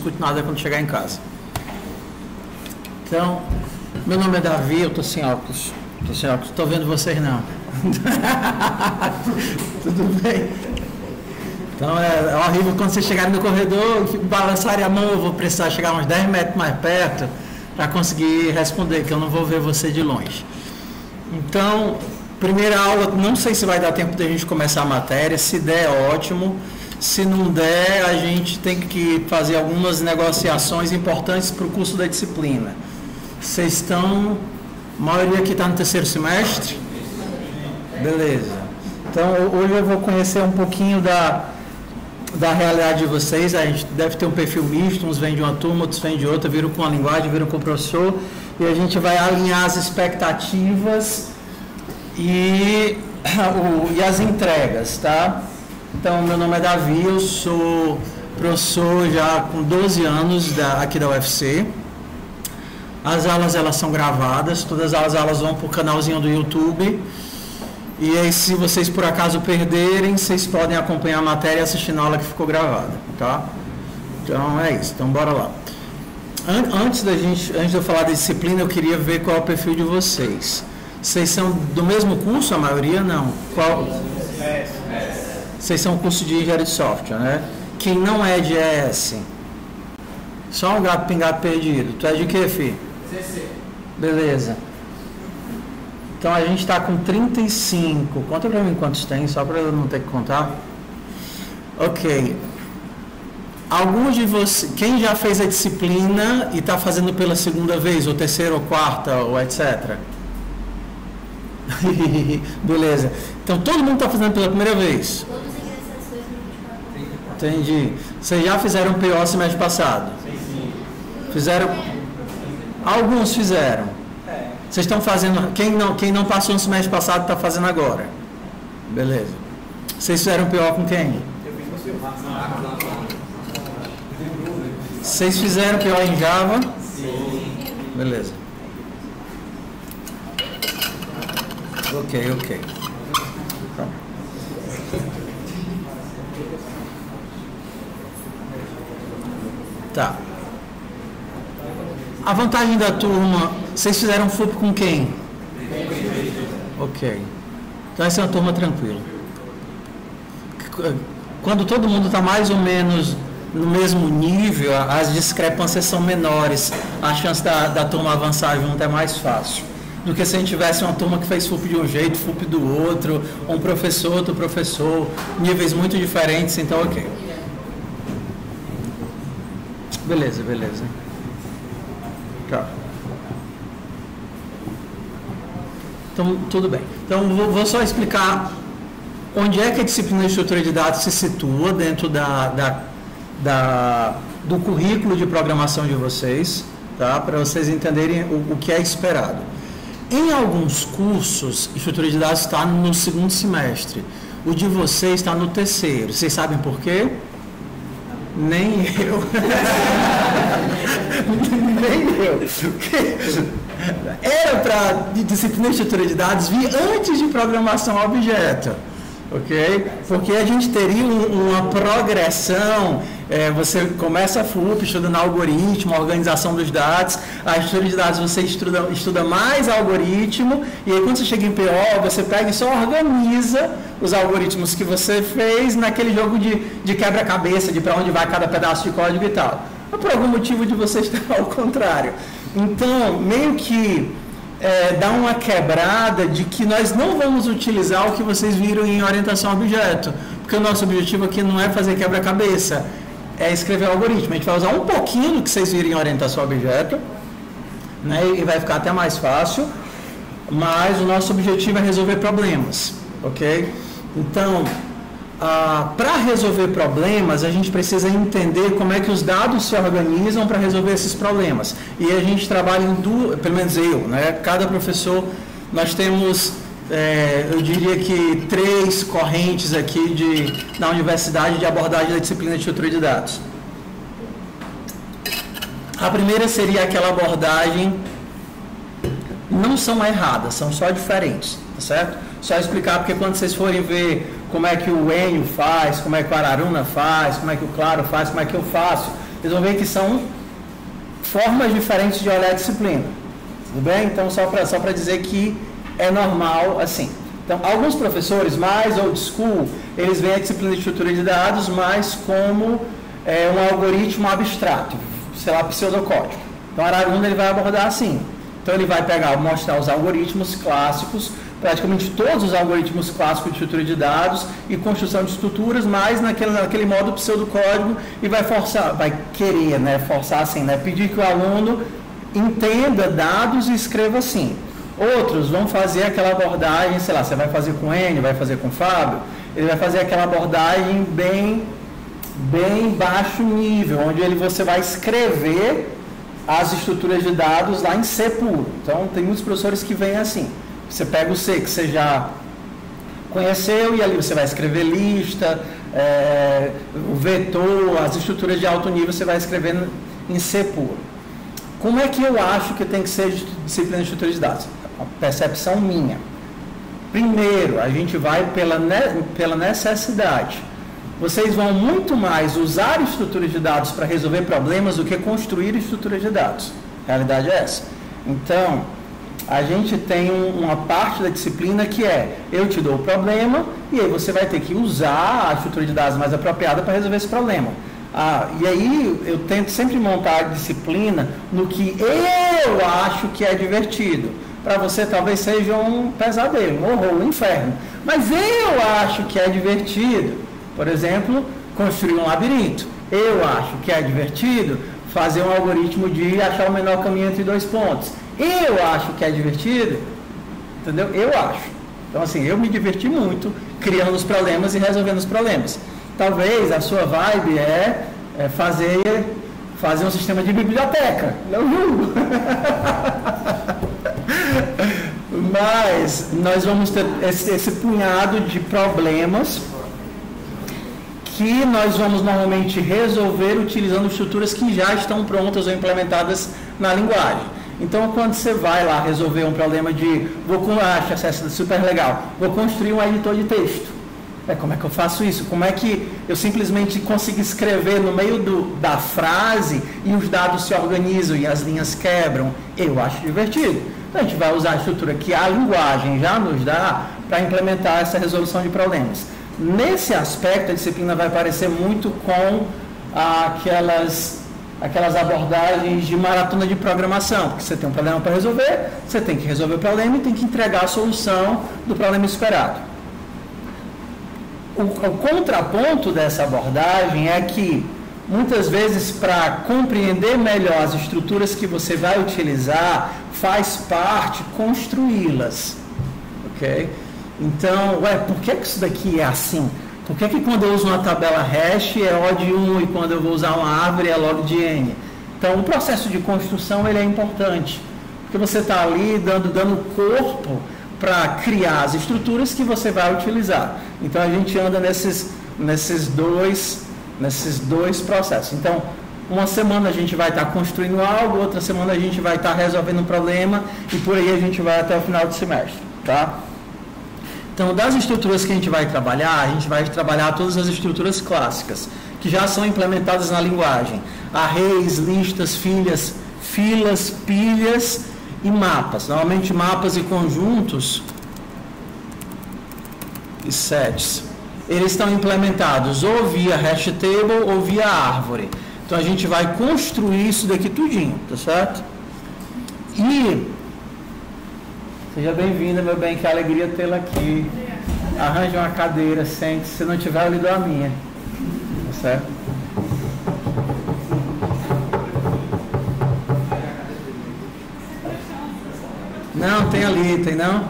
escute nada quando chegar em casa. Então, meu nome é Davi, eu estou sem óculos. Estou vendo vocês não. Tudo bem? Então é horrível quando vocês chegarem no corredor, balançarem a mão, eu vou precisar chegar uns 10 metros mais perto para conseguir responder, que eu não vou ver você de longe. Então, primeira aula, não sei se vai dar tempo de a gente começar a matéria, se der, ótimo. Se não der, a gente tem que fazer algumas negociações importantes para o curso da disciplina. Vocês estão, a maioria aqui está no terceiro semestre? Beleza. Então, hoje eu vou conhecer um pouquinho da realidade de vocês. A gente deve ter um perfil misto, uns vêm de uma turma, outros vêm de outra, viram com a linguagem, viram com o professor, e a gente vai alinhar as expectativas e as entregas, tá? Então, meu nome é Davi, eu sou professor já com 12 anos aqui da UFC. As aulas, elas são gravadas, todas as aulas vão para o canalzinho do YouTube. E aí, se vocês por acaso perderem, vocês podem acompanhar a matéria assistindo a aula que ficou gravada, tá? Então, é isso. Então, bora lá. Antes de eu falar da disciplina, eu queria ver qual é o perfil de vocês. Vocês são do mesmo curso, a maioria? Não. Qual? Vocês são curso de engenharia de software, né? Quem não é de ES? Só um gato pingado perdido. Tu é de quê, filho? CC. Beleza. Então a gente está com 35. Conta para mim quantos tem, só para eu não ter que contar. Ok. Alguns de vocês, quem já fez a disciplina e está fazendo pela segunda vez, ou terceira, ou quarta, ou etc. Beleza. Então todo mundo está fazendo pela primeira vez. Todos ingressantes 2024. Entendi. Vocês já fizeram PO semestre passado? Sim. Fizeram? Alguns fizeram. Vocês estão fazendo. Quem não passou no semestre passado está fazendo agora. Beleza. Vocês fizeram PO com quem? Eu fiz com o seu. Vocês fizeram PO em Java? Sim. Beleza. Ok. Tá. A vantagem da turma, vocês fizeram FUP com quem? Ok. Então essa é uma turma tranquila. Quando todo mundo está mais ou menos no mesmo nível, as discrepâncias são menores, a chance da turma avançar junto é mais fácil do que se a gente tivesse uma turma que fez FUP de um jeito, FUP do outro, um professor, outro professor, níveis muito diferentes, então ok. Beleza. Tá. Então, tudo bem. Então, vou só explicar onde é que a disciplina de estrutura de dados se situa dentro do currículo de programação de vocês, tá? Para vocês entenderem o que é esperado. Em alguns cursos, estrutura de dados está no segundo semestre. O de vocês está no terceiro. Vocês sabem por quê? Nem eu. Nem eu. Era para disciplina de estrutura de dados vir antes de programação a objeto. Ok? Porque a gente teria uma progressão, você começa a FUP, estudando algoritmo, organização dos dados, a estrutura de dados você estuda mais algoritmo, e aí quando você chega em PO, você pega e só organiza os algoritmos que você fez naquele jogo de quebra-cabeça, de para onde vai cada pedaço de código e tal. Mas por algum motivo de você estar ao contrário. Então, meio que dá uma quebrada de que nós não vamos utilizar o que vocês viram em orientação a objeto, porque o nosso objetivo aqui não é fazer quebra-cabeça, é escrever o algoritmo. A gente vai usar um pouquinho do que vocês viram em orientação a objeto, né, e vai ficar até mais fácil, mas o nosso objetivo é resolver problemas, ok? Então, para resolver problemas, a gente precisa entender como é que os dados se organizam para resolver esses problemas. E a gente trabalha pelo menos eu, né? Cada professor, nós temos, eu diria que 3 correntes aqui na universidade de abordagem da disciplina de estrutura de dados. A primeira seria aquela abordagem, não são erradas, são só diferentes, tá certo? Só explicar, porque quando vocês forem ver como é que o Enio faz, como é que o Araruna faz, como é que o Claro faz, como é que eu faço, Eles vão ver que são formas diferentes de olhar a disciplina. Tudo bem? Então, só para dizer que é normal assim. Então, alguns professores mais old school, eles veem a disciplina de estrutura de dados mais como um algoritmo abstrato, sei lá, pseudocódigo. Então, Araruna ele vai abordar assim. Então, ele vai mostrar os algoritmos clássicos, praticamente todos os algoritmos clássicos de estrutura de dados e construção de estruturas, mas naquele modo pseudocódigo, e vai querer, né, forçar assim, né, pedir que o aluno entenda dados e escreva assim. Outros vão fazer aquela abordagem, sei lá, você vai fazer com Enio, vai fazer com Fábio, ele vai fazer aquela abordagem bem baixo nível, onde você vai escrever as estruturas de dados lá em C puro. Então, tem muitos professores que vêm assim. Você pega o C que você já conheceu e ali você vai escrever lista, o vetor, as estruturas de alto nível você vai escrever em C puro. Como é que eu acho que tem que ser disciplina de estrutura de dados? A percepção minha. Primeiro, a gente vai pela necessidade. Vocês vão muito mais usar estruturas de dados para resolver problemas do que construir estruturas de dados. A realidade é essa. Então, a gente tem uma parte da disciplina que eu te dou o problema e aí você vai ter que usar a estrutura de dados mais apropriada para resolver esse problema. E aí eu tento sempre montar a disciplina no que eu acho que é divertido. Para você talvez seja um pesadelo, um horror, um inferno. Mas eu acho que é divertido. Por exemplo, construir um labirinto. Eu acho que é divertido fazer um algoritmo de achar o menor caminho entre dois pontos. Eu acho que é divertido, entendeu? Eu acho. Então, assim, eu me diverti muito criando os problemas e resolvendo os problemas. Talvez a sua vibe é fazer um sistema de biblioteca. Não julgo. Mas nós vamos ter esse punhado de problemas que nós vamos normalmente resolver utilizando estruturas que já estão prontas ou implementadas na linguagem. Então, quando você vai lá resolver um problema acho essa super legal, vou construir um editor de texto. Como é que eu faço isso? Como é que eu simplesmente consigo escrever no meio da frase e os dados se organizam e as linhas quebram? Eu acho divertido. Então, a gente vai usar a estrutura que a linguagem já nos dá para implementar essa resolução de problemas. Nesse aspecto, a disciplina vai parecer muito com aquelas abordagens de maratona de programação, porque você tem um problema para resolver, você tem que resolver o problema e tem que entregar a solução do problema esperado. O contraponto dessa abordagem é que, muitas vezes, para compreender melhor as estruturas que você vai utilizar, faz parte construí-las. Ok? Então, por que isso daqui é assim? Por que quando eu uso uma tabela hash é O de 1 e quando eu vou usar uma árvore é log de n? Então, o processo de construção ele é importante, porque você está ali dando corpo para criar as estruturas que você vai utilizar. Então, a gente anda nesses dois processos. Então, uma semana a gente vai estar construindo algo, outra semana a gente vai estar resolvendo um problema e por aí a gente vai até o final do semestre, tá? Então, das estruturas que a gente vai trabalhar todas as estruturas clássicas, que já são implementadas na linguagem. Arrays, listas, filas, pilhas e mapas. Normalmente, mapas e conjuntos e sets. Eles estão implementados ou via hash table ou via árvore. Então, a gente vai construir isso daqui tudinho, tá certo? E seja bem-vinda, meu bem, que alegria tê-la aqui. Arranje uma cadeira, sente. Se não tiver, eu lhe dou a minha. Tá certo? Não, tem ali, tem não?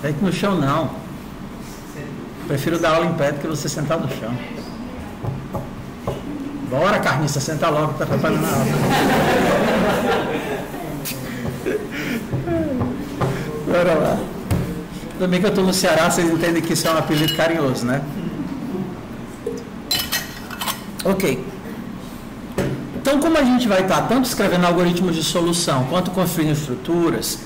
Deite no chão, não. Prefiro dar aula em pé do que você sentar no chão. Bora, carniça, senta logo, tá atrapalhando a aula. Bora lá. Tudo bem que eu estou no Ceará, vocês entendem que isso é um apelido carinhoso, né? Ok. Então, como a gente vai estar tanto escrevendo algoritmos de solução quanto construindo estruturas,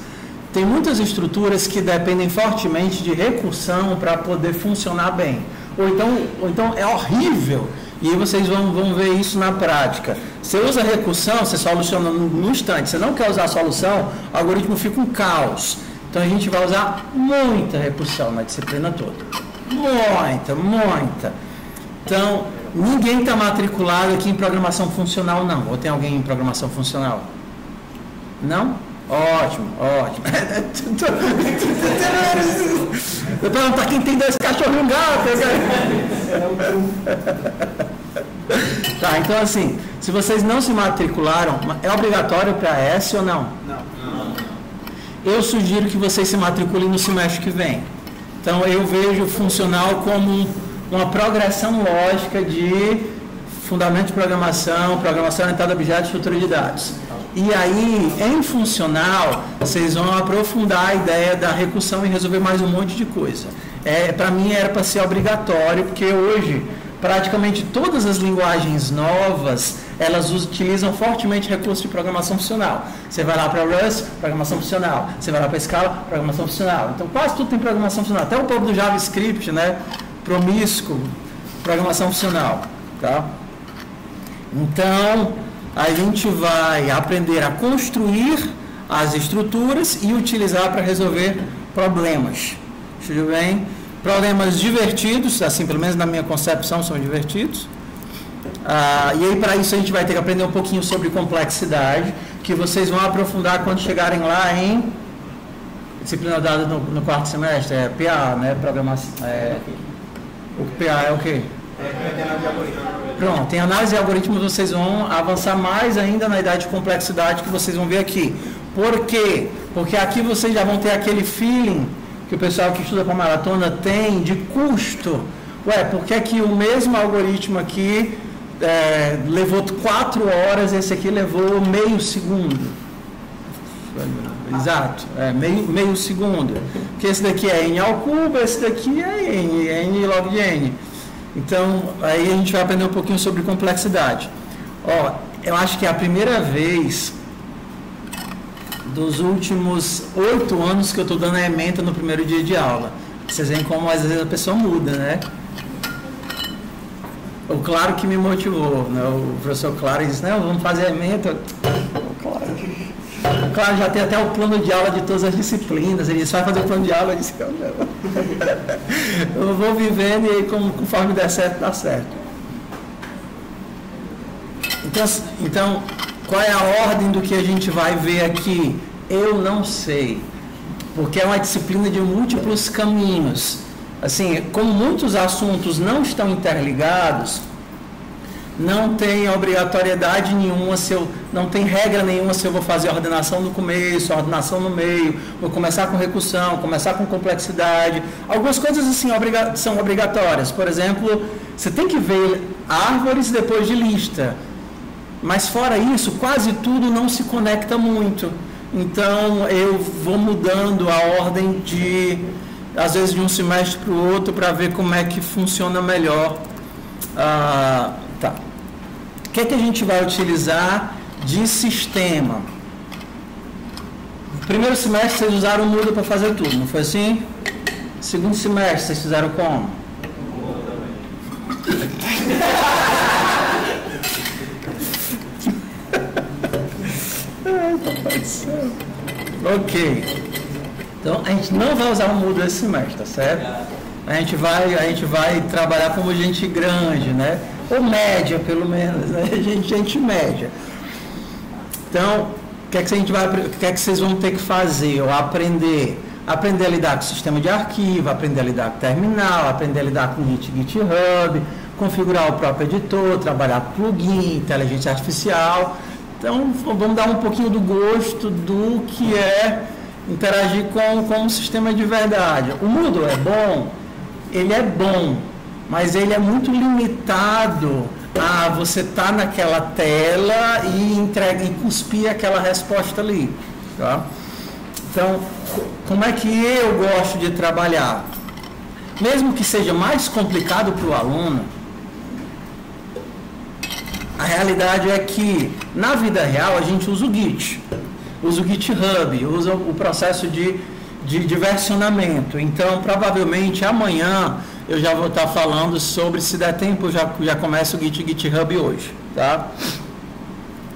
tem muitas estruturas que dependem fortemente de recursão para poder funcionar bem. ou então é horrível. E aí vocês vão ver isso na prática. Você usa recursão, você soluciona no instante. Você não quer usar a solução, o algoritmo fica um caos. Então a gente vai usar muita recursão na disciplina toda. Muita. Então, ninguém está matriculado aqui em programação funcional, não. Ou tem alguém em programação funcional? Não? Ótimo. Eu pergunto quem tem 2 cachorros e um gato. Tá, então assim, se vocês não se matricularam, é obrigatório para S ou não? Não. Eu sugiro que vocês se matriculem no semestre que vem. Então eu vejo funcional como uma progressão lógica de fundamento de programação orientada a objetos e estrutura de dados. E aí, em funcional, vocês vão aprofundar a ideia da recursão e resolver mais um monte de coisa. Para mim era para ser obrigatório, porque hoje praticamente todas as linguagens novas, elas utilizam fortemente recursos de programação funcional. Você vai lá para Rust, programação funcional. Você vai lá para Scala, programação funcional. Então quase tudo tem programação funcional. Até o povo do JavaScript, né? Promíscuo, programação funcional. Tá? Então, a gente vai aprender a construir as estruturas e utilizar para resolver problemas. Tudo bem? Problemas divertidos, assim, pelo menos na minha concepção, são divertidos. E aí, para isso, a gente vai ter que aprender um pouquinho sobre complexidade, que vocês vão aprofundar quando chegarem lá em disciplina dada no 4º semestre, PA, né? Programação. O PA é o quê? Pronto, em análise de algoritmos vocês vão avançar mais ainda na idade de complexidade que vocês vão ver aqui. Por quê? Porque aqui vocês já vão ter aquele feeling que o pessoal que estuda para maratona tem de custo. Por que é que o mesmo algoritmo aqui levou 4 horas, esse aqui levou meio segundo? Exato, meio segundo. Porque esse daqui é n ao cubo, esse daqui é n log de n. Então, aí a gente vai aprender um pouquinho sobre complexidade. Eu acho que é a primeira vez dos últimos 8 anos que eu estou dando a ementa no primeiro dia de aula. Vocês veem como às vezes a pessoa muda, né? O Claro que me motivou, né? O professor Claro disse, não, vamos fazer a ementa. O Claro já tem até o plano de aula de todas as disciplinas. Ele disse, vai fazer o plano de aula. Eu disse, eu vou vivendo e aí conforme der certo, dá certo. Então, qual é a ordem do que a gente vai ver aqui? Eu não sei. Porque é uma disciplina de múltiplos caminhos. Assim, como muitos assuntos não estão interligados, não tem obrigatoriedade nenhuma, não tem regra nenhuma se eu vou fazer ordenação no começo, ordenação no meio, vou começar com recursão, começar com complexidade. Algumas coisas assim são obrigatórias. Por exemplo, você tem que ver árvores depois de lista. Mas fora isso, quase tudo não se conecta muito. Então, eu vou mudando a ordem às vezes de um semestre para o outro, para ver como é que funciona melhor. Tá. O que é que a gente vai utilizar de sistema? No primeiro semestre vocês usaram o Moodle para fazer tudo, não foi assim? Segundo semestre vocês fizeram como? Ok. Então a gente não vai usar o Moodle esse semestre, tá certo? A gente vai trabalhar como gente grande, né? Ou média, pelo menos, né? Gente média. Então, o que é que vocês vão ter que fazer? Ou aprender a lidar com o sistema de arquivo, aprender a lidar com o terminal, aprender a lidar com o GitHub, configurar o próprio editor, trabalhar com plugin, inteligência artificial. Então, vamos dar um pouquinho do gosto do que é interagir com um sistema de verdade. O Moodle é bom? Ele é bom, mas ele é muito limitado a você estar naquela tela e cuspir aquela resposta ali. Tá? Então, como é que eu gosto de trabalhar? Mesmo que seja mais complicado para o aluno, a realidade é que, na vida real, a gente usa o Git, usa o GitHub, usa o processo de versionamento. Então, provavelmente, amanhã eu já vou estar falando sobre, se der tempo, já começa o GitHub hoje, tá?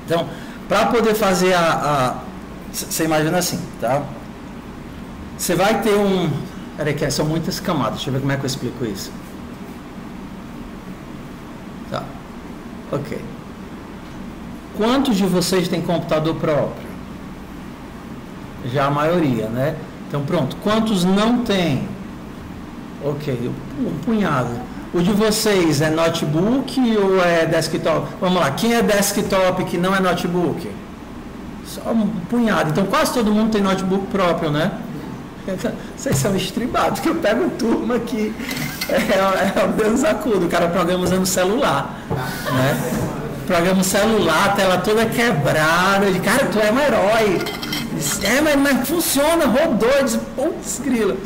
Então, para poder fazer você imagina assim, tá? Você vai ter peraí, que são muitas camadas, deixa eu ver como é que eu explico isso. Tá, ok. Quantos de vocês têm computador próprio? Já a maioria, né? Então, pronto. Quantos não têm? Ok, um punhado. O de vocês é notebook ou é desktop? Vamos lá, quem é desktop que não é notebook? Só um punhado. Então, quase todo mundo tem notebook próprio, né? Vocês são estribados, que eu pego turma que é o Deus acudo. O cara programa usando celular, né? Programa celular, tela toda quebrada. De cara, tu é um herói. Mas funciona, rodou. Eu disse, putz, grila.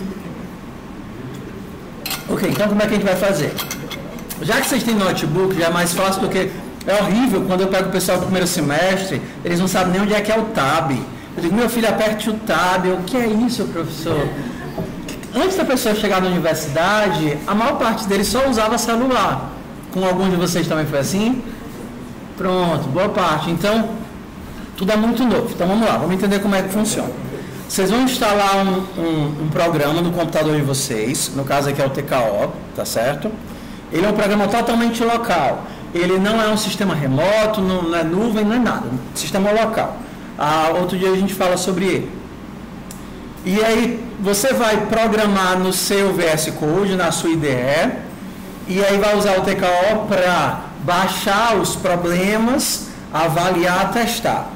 Ok, então como é que a gente vai fazer? Já que vocês têm notebook, já é mais fácil, porque é horrível quando eu pego o pessoal do primeiro semestre, eles não sabem nem onde é que é o tab. Eu digo, meu filho, aperte o tab. O que é isso, professor? Antes da pessoa chegar na universidade, a maior parte deles só usava celular. Com algum de vocês também foi assim? Pronto, boa parte. Então, tudo é muito novo. Então, vamos lá, vamos entender como é que funciona. Vocês vão instalar um programa no computador de vocês, no caso aqui é o TKO, tá certo? Ele é um programa totalmente local. Ele não é um sistema remoto, não é nuvem, não é nada. É um sistema local. Outro dia a gente fala sobre ele. E aí, você vai programar no seu VS Code, na sua IDE, e aí vai usar o TKO para baixar os problemas, avaliar, testar.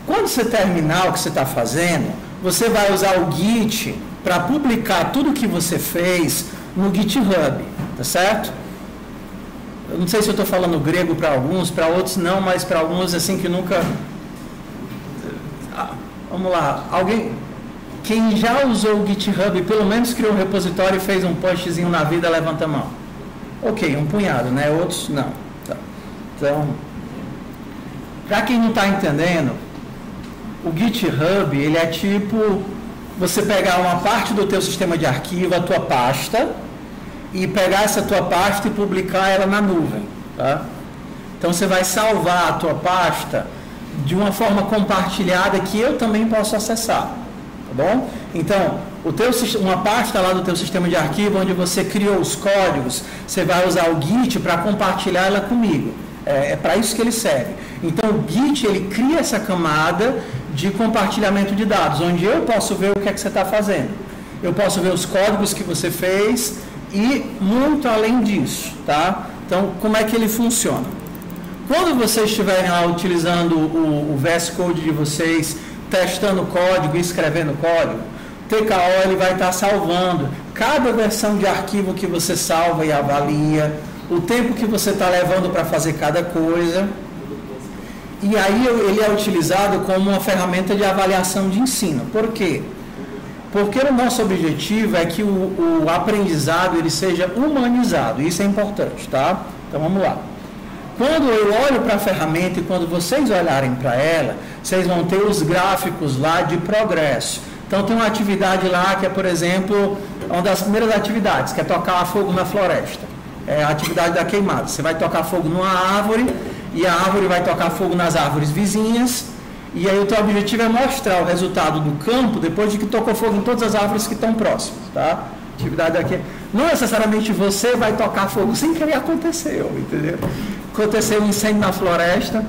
Quando você terminar o que você está fazendo, você vai usar o Git para publicar tudo o que você fez no GitHub, tá certo? Eu não sei se eu estou falando grego para alguns, para outros não, mas para alguns assim que nunca... Vamos lá, quem já usou o GitHub, pelo menos criou um repositório e fez um postzinho na vida, levanta a mão. Ok, um punhado, né? Outros não. Tá. Então, para quem não está entendendo, o GitHub, ele é tipo você pegar uma parte do teu sistema de arquivo, a tua pasta, e pegar essa tua pasta e publicar ela na nuvem, tá? Então você vai salvar a tua pasta de uma forma compartilhada que eu também posso acessar, tá bom? Então, uma pasta lá do teu sistema de arquivo onde você criou os códigos, você vai usar o Git para compartilhar ela comigo. É para isso que ele serve. Então, o Git, ele cria essa camada de compartilhamento de dados, onde eu posso ver o que é que você está fazendo. Eu posso ver os códigos que você fez e muito além disso, tá? Então, como é que ele funciona? Quando vocês estiverem lá utilizando o VS Code de vocês, testando código e escrevendo código, o TKO ele vai estar salvando cada versão de arquivo que você salva e avalia, o tempo que você está levando para fazer cada coisa. E aí ele é utilizado como uma ferramenta de avaliação de ensino. Por quê? Porque o nosso objetivo é que o aprendizado ele seja humanizado. Isso é importante, tá? Então vamos lá. Quando eu olho para a ferramenta e quando vocês olharem para ela, vocês vão ter os gráficos lá de progresso. Então tem uma atividade lá que é, por exemplo, uma das primeiras atividades, que é tocar fogo na floresta. É a atividade da queimada. Você vai tocar fogo numa árvore e a árvore vai tocar fogo nas árvores vizinhas. E aí o teu objetivo é mostrar o resultado do campo depois de que tocou fogo em todas as árvores que estão próximas, tá? Atividade aqui. Não necessariamente você vai tocar fogo, sem querer aconteceu, entendeu? Aconteceu um incêndio na floresta,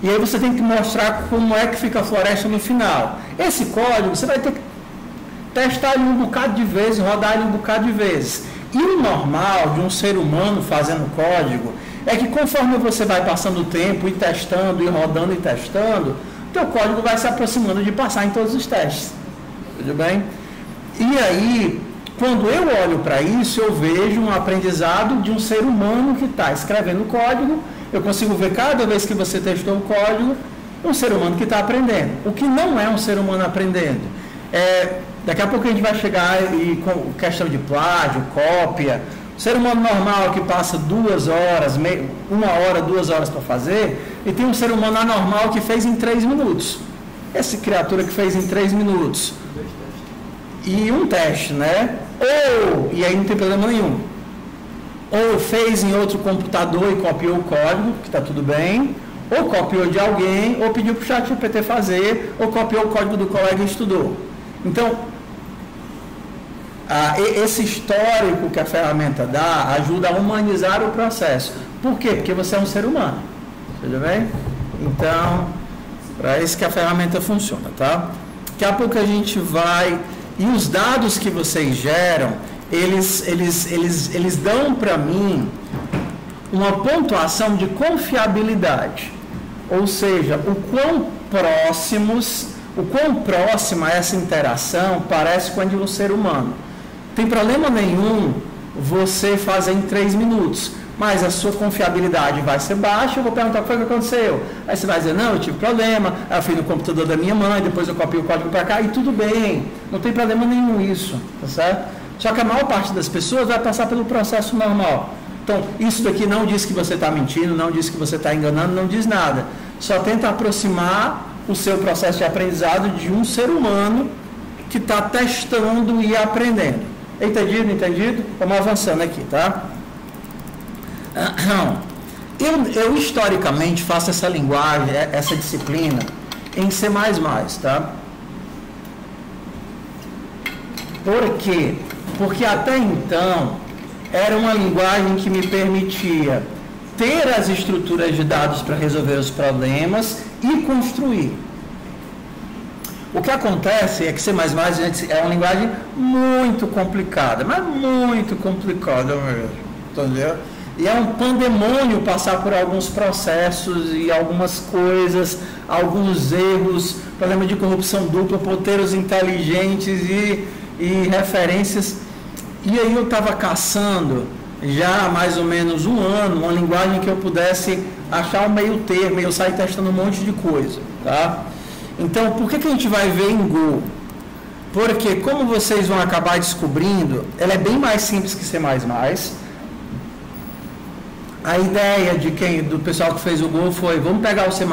e aí você tem que mostrar como é que fica a floresta no final. Esse código você vai ter que testar ele um bocado de vezes, rodar ele um bocado de vezes. E o normal de um ser humano fazendo código é que conforme você vai passando o tempo e testando, e rodando e testando, teu código vai se aproximando de passar em todos os testes. Tudo bem? E aí, quando eu olho para isso, eu vejo um aprendizado de um ser humano que está escrevendo código. Eu consigo ver cada vez que você testou o código, um ser humano que está aprendendo. O que não é um ser humano aprendendo? Daqui a pouco a gente vai chegar e com questão de plágio, cópia. O ser humano normal que passa 2 horas, 1 hora, 2 horas para fazer, e tem um ser humano anormal que fez em 3 minutos. Essa criatura que fez em 3 minutos. E um teste, né? E aí não tem problema nenhum. ou fez em outro computador e copiou o código, que está tudo bem, ou copiou de alguém, ou pediu para o ChatGPT fazer, ou copiou o código do colega e estudou. Então, esse histórico que a ferramenta dá ajuda a humanizar o processo. Por quê? Porque você é um ser humano. Tudo bem? Então, para isso que a ferramenta funciona, tá? Daqui a pouco a gente vai... E os dados que vocês geram, eles dão para mim uma pontuação de confiabilidade. Ou seja, o quão próxima essa interação parece com a de um ser humano. Tem problema nenhum você fazer em 3 minutos, mas a sua confiabilidade vai ser baixa. Eu vou perguntar o que foi que aconteceu. Aí você vai dizer, não, eu tive problema, aí eu fui no computador da minha mãe, depois eu copiei o código para cá, e tudo bem, não tem problema nenhum isso, tá certo? Só que a maior parte das pessoas vai passar pelo processo normal. Então, isso daqui não diz que você está mentindo, não diz que você está enganando, não diz nada. Só tenta aproximar o seu processo de aprendizado de um ser humano que está testando e aprendendo. Entendido? Entendido? Vamos avançando aqui, tá? Eu historicamente faço essa linguagem, essa disciplina em C++, tá? Por quê? Porque até então era uma linguagem que me permitia ter as estruturas de dados para resolver os problemas e construir. O que acontece é que C++, gente, é uma linguagem muito complicada, mas muito complicada mesmo, entendeu? E é um pandemônio passar por alguns processos e algumas coisas, alguns erros, problema de corrupção dupla, ponteiros inteligentes e referências. E aí eu estava caçando, já há mais ou menos um ano, uma linguagem que eu pudesse achar um meio termo, e eu saí testando um monte de coisa, tá? Então, por que a gente vai ver em Go? Porque, como vocês vão acabar descobrindo, ela é bem mais simples que C++. A ideia do pessoal que fez o Go foi, vamos pegar o C++,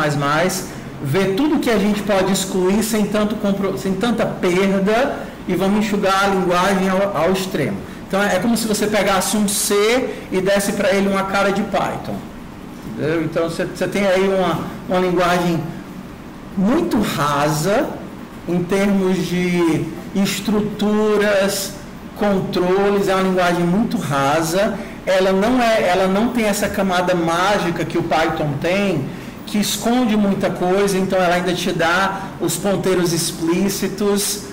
ver tudo que a gente pode excluir sem tanta perda e vamos enxugar a linguagem ao extremo. Então, é como se você pegasse um C e desse para ele uma cara de Python. Entendeu? Então, você tem aí uma linguagem muito rasa em termos de estruturas, controles, é uma linguagem muito rasa. Ela não tem essa camada mágica que o Python tem, que esconde muita coisa, então ela ainda te dá os ponteiros explícitos.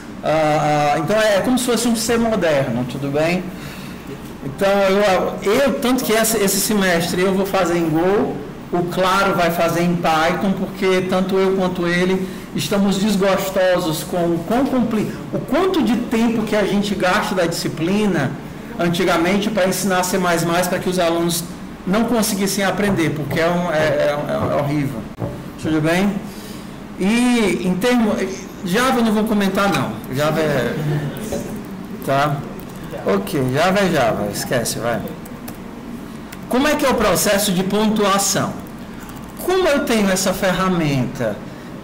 Então é como se fosse um C moderno, tudo bem? Então tanto que esse semestre eu vou fazer em Go, o Claro vai fazer em Python, porque tanto eu quanto ele estamos desgostosos com o quanto de tempo que a gente gasta da disciplina antigamente para ensinar C++ para que os alunos não conseguissem aprender, porque é horrível. Tudo bem? E em termos... Java eu não vou comentar não. Java é... Tá? Ok, Java, esquece, vai. Como é que é o processo de pontuação? Como eu tenho essa ferramenta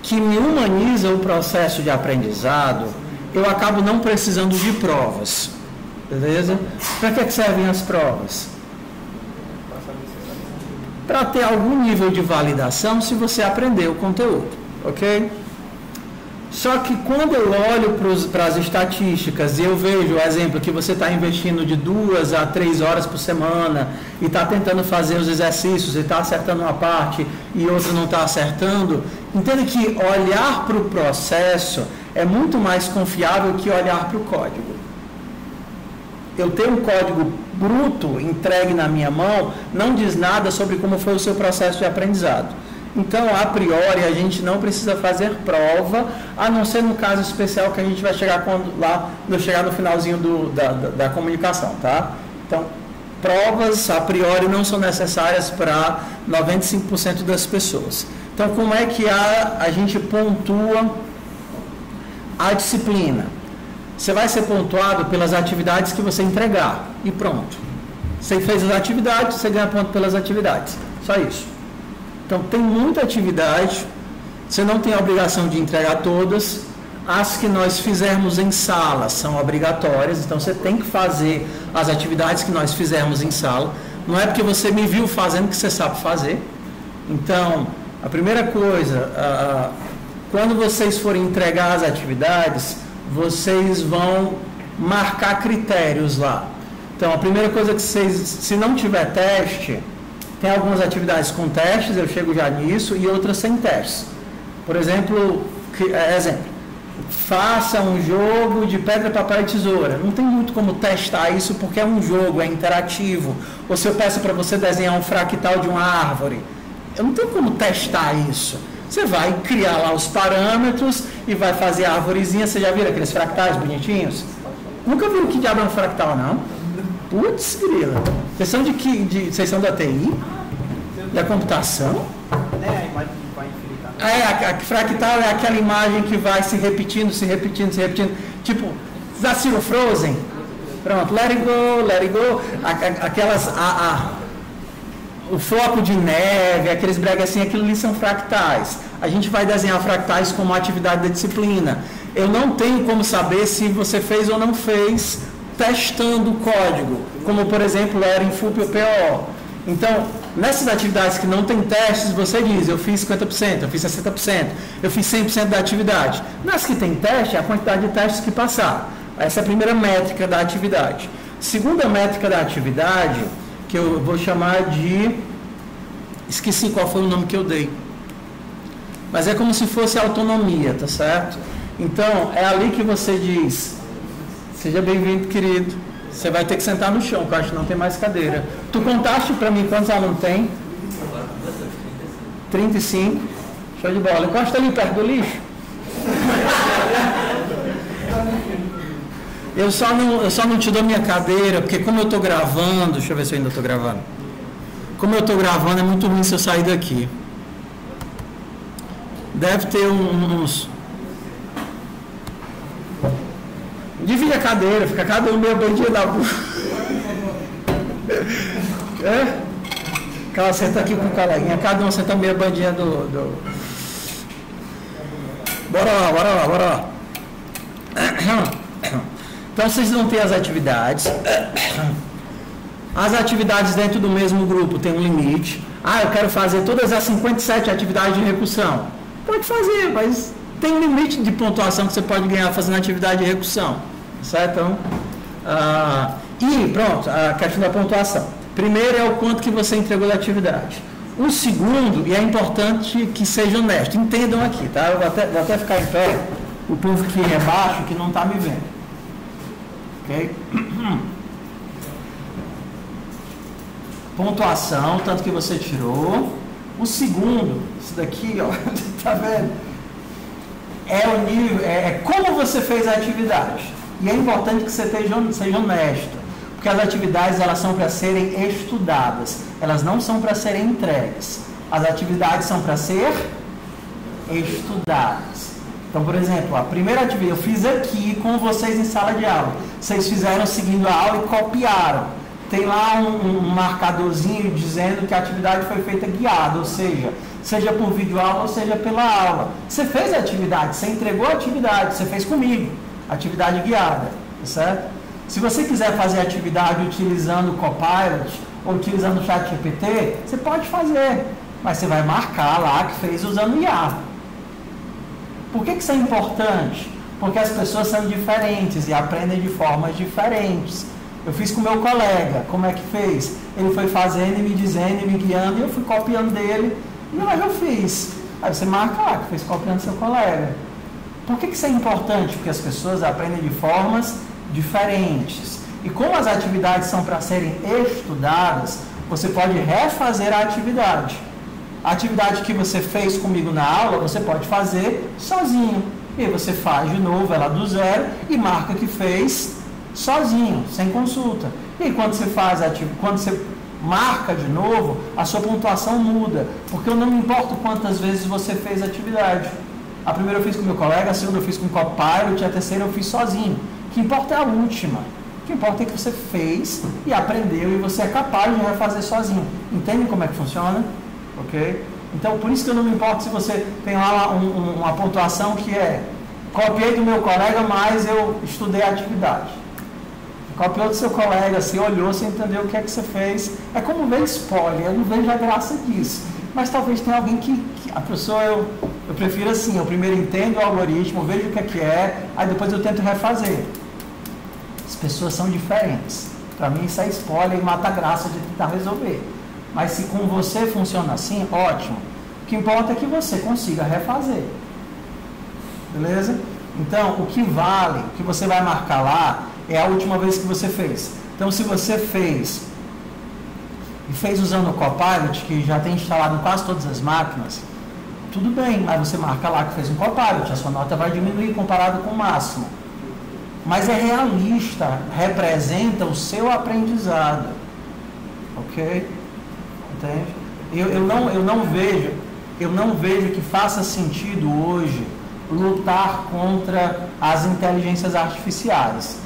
que me humaniza o processo de aprendizado, eu acabo não precisando de provas. Beleza? Para que servem as provas? Para ter algum nível de validação se você aprender o conteúdo, ok? Só que quando eu olho para as estatísticas e eu vejo o exemplo que você está investindo de 2 a 3 horas por semana e está tentando fazer os exercícios e está acertando uma parte e outra não está acertando, entenda que olhar para o processo é muito mais confiável que olhar para o código. Eu ter um código bruto entregue na minha mão não diz nada sobre como foi o seu processo de aprendizado. Então, a priori, a gente não precisa fazer prova, a não ser no caso especial que a gente vai chegar chegar no finalzinho da comunicação, tá? Então, provas, a priori, não são necessárias para 95% das pessoas. Então, como é que a gente pontua a disciplina? Você vai ser pontuado pelas atividades que você entregar, e pronto. Você fez as atividades, você ganha ponto pelas atividades. Só isso. Então, tem muita atividade, você não tem a obrigação de entregar todas. As que nós fizermos em sala são obrigatórias, então você tem que fazer as atividades que nós fizermos em sala. Não é porque você me viu fazendo que você sabe fazer. Então, a primeira coisa, quando vocês forem entregar as atividades, vocês vão marcar critérios lá. Então, a primeira coisa que vocês, se não tiver teste, tem algumas atividades com testes, eu chego já nisso, e outras sem testes. Por exemplo, faça um jogo de pedra, papel e tesoura. Não tem muito como testar isso porque é um jogo, é interativo. Ou se eu peço para você desenhar um fractal de uma árvore, eu não tenho como testar isso. Você vai criar lá os parâmetros e vai fazer a arvorezinha. Você já viram aqueles fractais bonitinhos? Nunca viram que diabo é um fractal, não? Putz, grila. Vocês são vocês são da TI? Da computação? É a imagem que vai infinitar. A fractal é aquela imagem que vai se repetindo. Tipo, já assistiu Frozen? Pronto, let it go. Aquelas... o floco de neve, aqueles brega assim, aquilo ali são fractais. A gente vai desenhar fractais como atividade da disciplina. Eu não tenho como saber se você fez ou não fez testando o código, como por exemplo era em FUP ou PO. Então, nessas atividades que não tem testes, você diz, eu fiz 50%, eu fiz 60%, eu fiz 100% da atividade. Nas que tem teste, é a quantidade de testes que passar. Essa é a primeira métrica da atividade. Segunda métrica da atividade, que eu vou chamar de... Esqueci qual foi o nome que eu dei. Mas é como se fosse autonomia, tá certo? Então, é ali que você diz, seja bem-vindo, querido. Você vai ter que sentar no chão, porque eu acho que não tem mais cadeira. Tu contaste para mim quantos alunos tem? 35. Show de bola. Encosta ali perto do lixo. Eu só não te dou minha cadeira, porque como eu estou gravando, deixa eu ver se eu ainda estou gravando. Como eu estou gravando, é muito ruim se eu sair daqui. Deve ter uns... Divide a cadeira, fica cada um meio bandinha da boca. Ela senta aqui com o coleguinha, cada um senta meio bandinha do... Bora lá. Então vocês não têm as atividades. As atividades dentro do mesmo grupo tem um limite. Eu quero fazer todas as 57 atividades de recursão. Pode fazer, mas tem um limite de pontuação que você pode ganhar fazendo atividade de recursão. Certo? Então, e pronto, a questão da pontuação. Primeiro é o quanto que você entregou da atividade. O segundo, e é importante que seja honesto, entendam aqui, tá? Eu vou até ficar em pé, o povo que é baixo, que não está me vendo. Ok? Pontuação, tanto que você tirou. O segundo, isso daqui, ó, tá vendo? É o nível, é como você fez a atividade. E é importante que você seja honesto, porque as atividades elas são para serem estudadas, elas não são para serem entregues. As atividades são para ser estudadas. Então, por exemplo, a primeira atividade eu fiz aqui com vocês em sala de aula. Vocês fizeram seguindo a aula e copiaram. Tem lá um marcadorzinho dizendo que a atividade foi feita guiada, ou seja por videoaula ou seja pela aula. Você fez a atividade, você entregou a atividade, você fez comigo. Atividade guiada, certo? Se você quiser fazer atividade utilizando o Copilot ou utilizando o ChatGPT, você pode fazer, mas você vai marcar lá que fez usando o IA. Por que isso é importante? Porque as pessoas são diferentes e aprendem de formas diferentes. Eu fiz com o meu colega, como é que fez? Ele foi fazendo e me dizendo e me guiando e eu fui copiando dele e eu fiz. Aí você marca lá que fez copiando seu colega. Por que isso é importante? Porque as pessoas aprendem de formas diferentes. E como as atividades são para serem estudadas, você pode refazer a atividade. A atividade que você fez comigo na aula, você pode fazer sozinho. E aí você faz de novo ela do zero e marca que fez sozinho, sem consulta. E aí quando você marca de novo, a sua pontuação muda. Porque eu não me importo quantas vezes você fez a atividade. A primeira eu fiz com meu colega, a segunda eu fiz com o Copilot, a terceira eu fiz sozinho. O que importa é a última. O que importa é que você fez e aprendeu e você é capaz de refazer sozinho. Entende como é que funciona? Ok? Então, por isso que eu não me importo se você tem lá uma pontuação que é copiei do meu colega, mas eu estudei a atividade. Copiou do seu colega, você olhou, você entendeu o que é que você fez. É como ver spoiler, eu não vejo a graça disso. Mas talvez tenha alguém que a pessoa, eu prefiro assim, eu primeiro entendo o algoritmo, vejo o que é, aí depois eu tento refazer. As pessoas são diferentes. Para mim isso é spoiler e mata a graça de tentar resolver. Mas se com você funciona assim, ótimo. O que importa é que você consiga refazer. Beleza? Então, o que vale, o que você vai marcar lá, é a última vez que você fez. Então, se você fez e fez usando o Copilot, que já tem instalado em quase todas as máquinas, tudo bem, mas você marca lá que fez um Copilot, a sua nota vai diminuir comparado com o máximo. Mas é realista, representa o seu aprendizado. Ok? Entende? Eu não vejo que faça sentido hoje lutar contra as inteligências artificiais.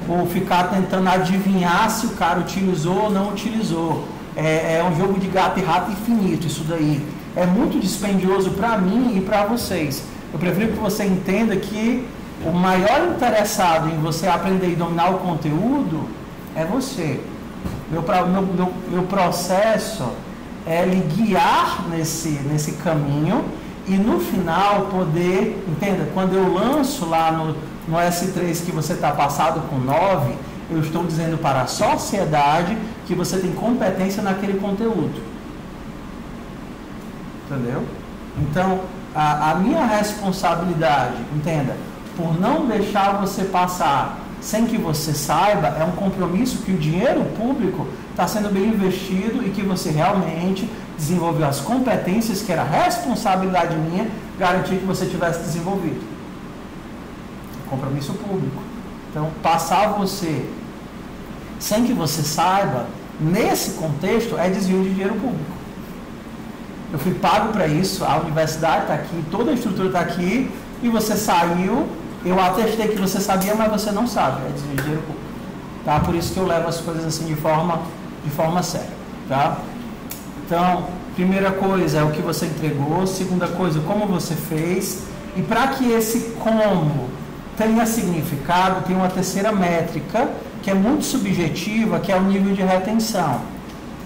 Ou ficar tentando adivinhar se o cara utilizou ou não utilizou. É um jogo de gato e rato infinito isso daí. É muito dispendioso para mim e para vocês. Eu prefiro que você entenda que o maior interessado em você aprender e dominar o conteúdo é você. Meu processo é lhe guiar nesse caminho e no final poder, entenda, quando eu lanço lá no S3 que você está passado com 9, eu estou dizendo para a sociedade que você tem competência naquele conteúdo. Entendeu? Então, a minha responsabilidade, entenda, por não deixar você passar sem que você saiba, é um compromisso que o dinheiro público está sendo bem investido e que você realmente desenvolveu as competências que era responsabilidade minha garantir que você tivesse desenvolvido. Compromisso público. Então, passar você sem que você saiba, nesse contexto, é desvio de dinheiro público. Eu fui pago para isso, a universidade está aqui, toda a estrutura está aqui, e você saiu, eu atestei que você sabia, mas você não sabe, é desvio de dinheiro público. Tá? Por isso que eu levo as coisas assim de forma séria. Tá? Então, primeira coisa é o que você entregou, segunda coisa, como você fez, e para que esse como tenha significado, tem uma terceira métrica, que é muito subjetiva, que é o nível de retenção.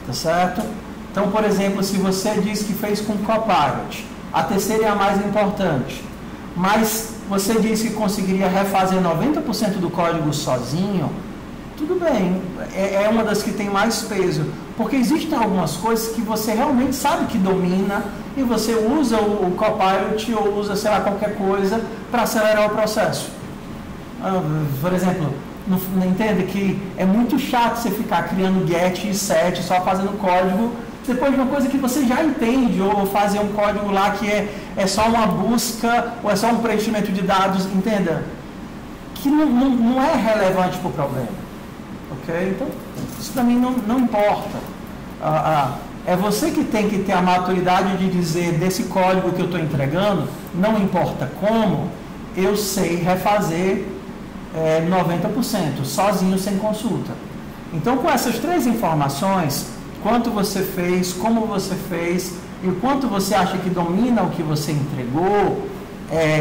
Tá certo? Então, por exemplo, se você diz que fez com Copilot, a terceira é a mais importante, mas você disse que conseguiria refazer 90% do código sozinho, tudo bem, é uma das que tem mais peso, porque existem algumas coisas que você realmente sabe que domina e você usa o Copilot ou usa, sei lá, qualquer coisa para acelerar o processo. Por exemplo, não entende que é muito chato você ficar criando get e set, só fazendo código, depois de uma coisa que você já entende, ou fazer um código lá que é só uma busca, ou é só um preenchimento de dados, entenda, que não é relevante para o problema. Ok? Então, isso para mim não importa. É você que tem que ter a maturidade de dizer, desse código que eu estou entregando, não importa como, eu sei refazer 90%, sozinho, sem consulta. Então, com essas três informações, quanto você fez, como você fez e o quanto você acha que domina o que você entregou,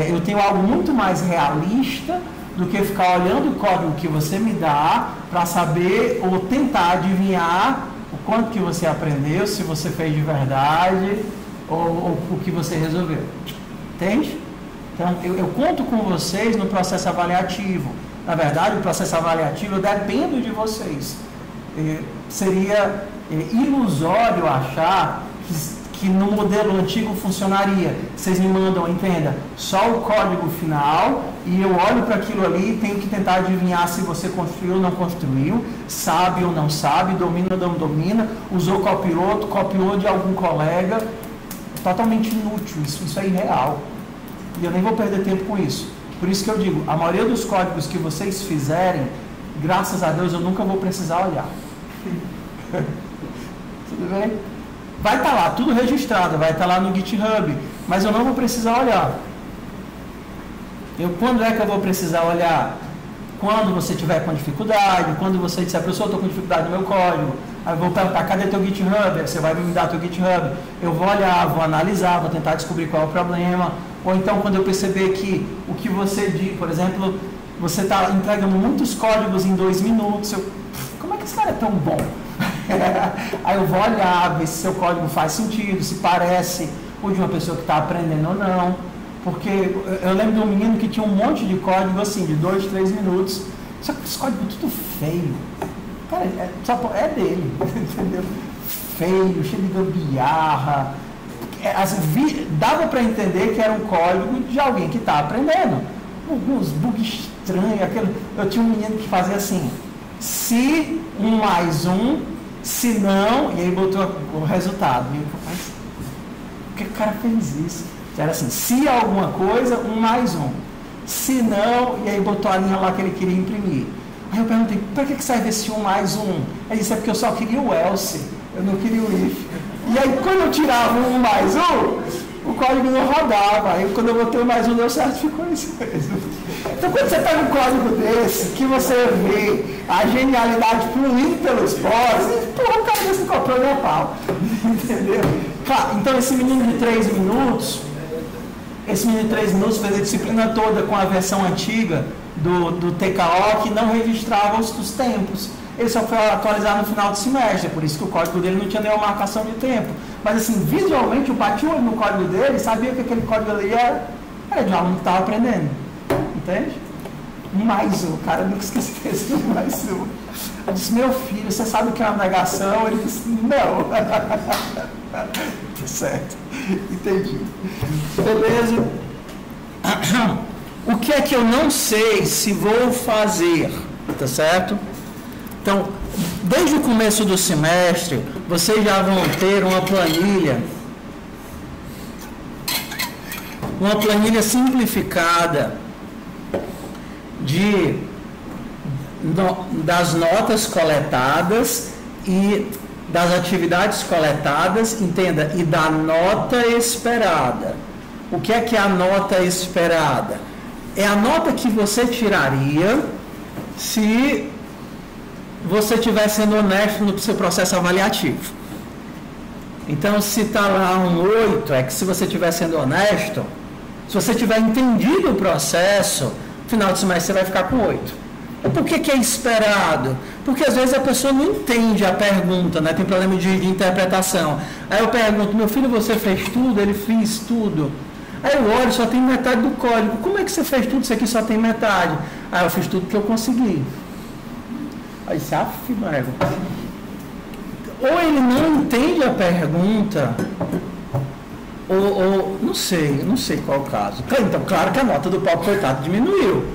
eu tenho algo muito mais realista do que ficar olhando o código que você me dá para saber ou tentar adivinhar o quanto que você aprendeu, se você fez de verdade ou o que você resolveu. Entende? Então, eu conto com vocês no processo avaliativo. Na verdade, o processo avaliativo eu dependo de vocês. Seria ilusório achar que no modelo antigo funcionaria. Vocês me mandam, entenda, só o código final e eu olho para aquilo ali e tenho que tentar adivinhar se você construiu ou não construiu, sabe ou não sabe, domina ou não domina, usou copiloto, copiou de algum colega. Totalmente inútil, isso é irreal. E eu nem vou perder tempo com isso. Por isso que eu digo, a maioria dos códigos que vocês fizerem, graças a Deus, eu nunca vou precisar olhar. Tudo bem? Vai estar lá, tudo registrado, vai estar lá no GitHub, mas eu não vou precisar olhar. Quando é que eu vou precisar olhar? Quando você tiver com dificuldade, quando você disser, professor, eu estou com dificuldade no meu código, aí eu vou perguntar, cadê teu GitHub? Aí você vai me dar teu GitHub, eu vou olhar, vou analisar, vou tentar descobrir qual é o problema, ou então quando eu perceber que o que você diz, por exemplo, você está entregando muitos códigos em 2 minutos. Como é que esse cara é tão bom? Aí eu vou olhar, ver se seu código faz sentido, se parece o de uma pessoa que está aprendendo ou não. Porque eu lembro de um menino que tinha um monte de código assim, de 2, 3 minutos. Só que esse código tudo feio. Cara, é dele, entendeu? Feio, cheio de gambiarra. Dava para entender que era um código de alguém que está aprendendo. Alguns bugs estranhos. Eu tinha um menino que fazia assim, se 1 mais 1, se não, e aí botou o resultado. E eu, rapaz, por que o cara fez isso? Era assim, se alguma coisa, 1 mais 1. Se não, e aí botou a linha lá que ele queria imprimir. Aí eu perguntei, para que serve esse 1 mais 1? Ele disse, é porque eu só queria o else, eu não queria o if. E aí quando eu tirava o 1 mais 1, o código não rodava. Aí quando eu botei o mais 1 deu certo, ficou isso mesmo. Então quando você pega um código desse, que você vê a genialidade fluindo pelos poros, porra, o cara desse não comprou nem a pau. Entendeu? Claro, então esse menino de 3 minutos, fez a disciplina toda com a versão antiga do TKO, que não registrava os tempos. Ele só foi atualizar no final do semestre, por isso que o código dele não tinha nenhuma marcação de tempo. Mas assim, visualmente, eu bati o olho no código dele e sabia que aquele código ali era de um aluno que estava aprendendo. Entende? 1 mais 1, o cara nunca esqueceu esse 1 mais 1. Eu disse, meu filho, você sabe o que é uma negação? Ele disse, não. Certo, entendi. Beleza? O que é que eu não sei se vou fazer? Tá certo? Então, desde o começo do semestre, vocês já vão ter uma planilha simplificada das notas coletadas e das atividades coletadas, entenda, e da nota esperada. O que é a nota esperada? É a nota que você tiraria se você estiver sendo honesto no seu processo avaliativo. Então, se está lá um 8, é que se você estiver sendo honesto, se você tiver entendido o processo, no final do semestre você vai ficar com 8. E por que é esperado? Porque às vezes a pessoa não entende a pergunta, né? Tem problema de interpretação. Aí eu pergunto, meu filho, você fez tudo? Ele fez tudo. Aí eu olho, só tem metade do código. Como é que você fez tudo? Isso aqui só tem metade. Aí eu fiz tudo que eu consegui. Aí você afirma. Ou ele não entende a pergunta, ou não sei qual o caso. Então, claro que a nota do Paulo, coitado, diminuiu.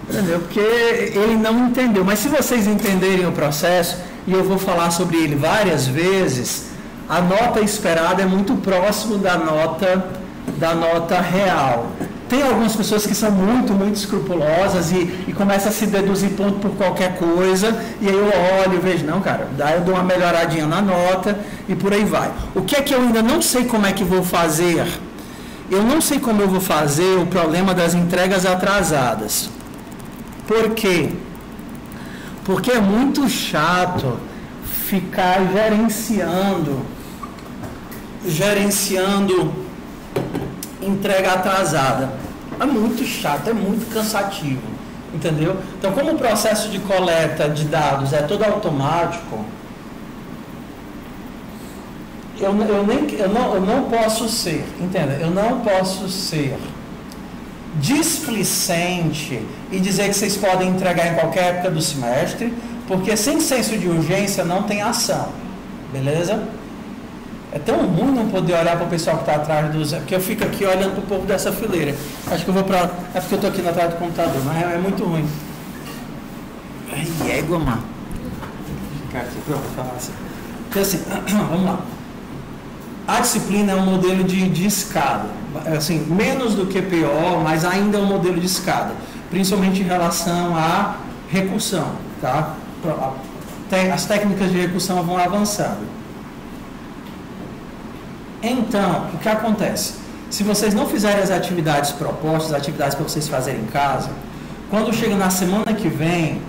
Entendeu? Porque ele não entendeu. Mas se vocês entenderem o processo, e eu vou falar sobre ele várias vezes, a nota esperada é muito próximo da nota real. Tem algumas pessoas que são muito, muito escrupulosas e começam a se deduzir ponto por qualquer coisa, e aí eu olho e vejo, não, cara, daí eu dou uma melhoradinha na nota e por aí vai. O que é que eu ainda não sei como é que vou fazer? Eu não sei como eu vou fazer o problema das entregas atrasadas. Por quê? Porque é muito chato ficar gerenciando entrega atrasada. É muito chato, é muito cansativo, entendeu? Então, como o processo de coleta de dados é todo automático, eu não posso ser, entenda, eu não posso ser displicente e dizer que vocês podem entregar em qualquer época do semestre, porque sem senso de urgência não tem ação, beleza? É tão ruim não poder olhar para o pessoal que está atrás dos... Porque eu fico aqui olhando para o povo dessa fileira. Acho que eu vou para... É porque eu estou aqui atrás do computador, mas é muito ruim. Ai, égua, mano. Ficar aqui, pronto, falar assim. Então, assim, vamos lá. A disciplina é um modelo de escada. Assim, menos do que PO, mas ainda é um modelo de escada. Principalmente em relação à recursão, tá? As técnicas de recursão vão avançando. Então, o que acontece? Se vocês não fizerem as atividades propostas, as atividades para vocês fazerem em casa, quando chega na semana que vem,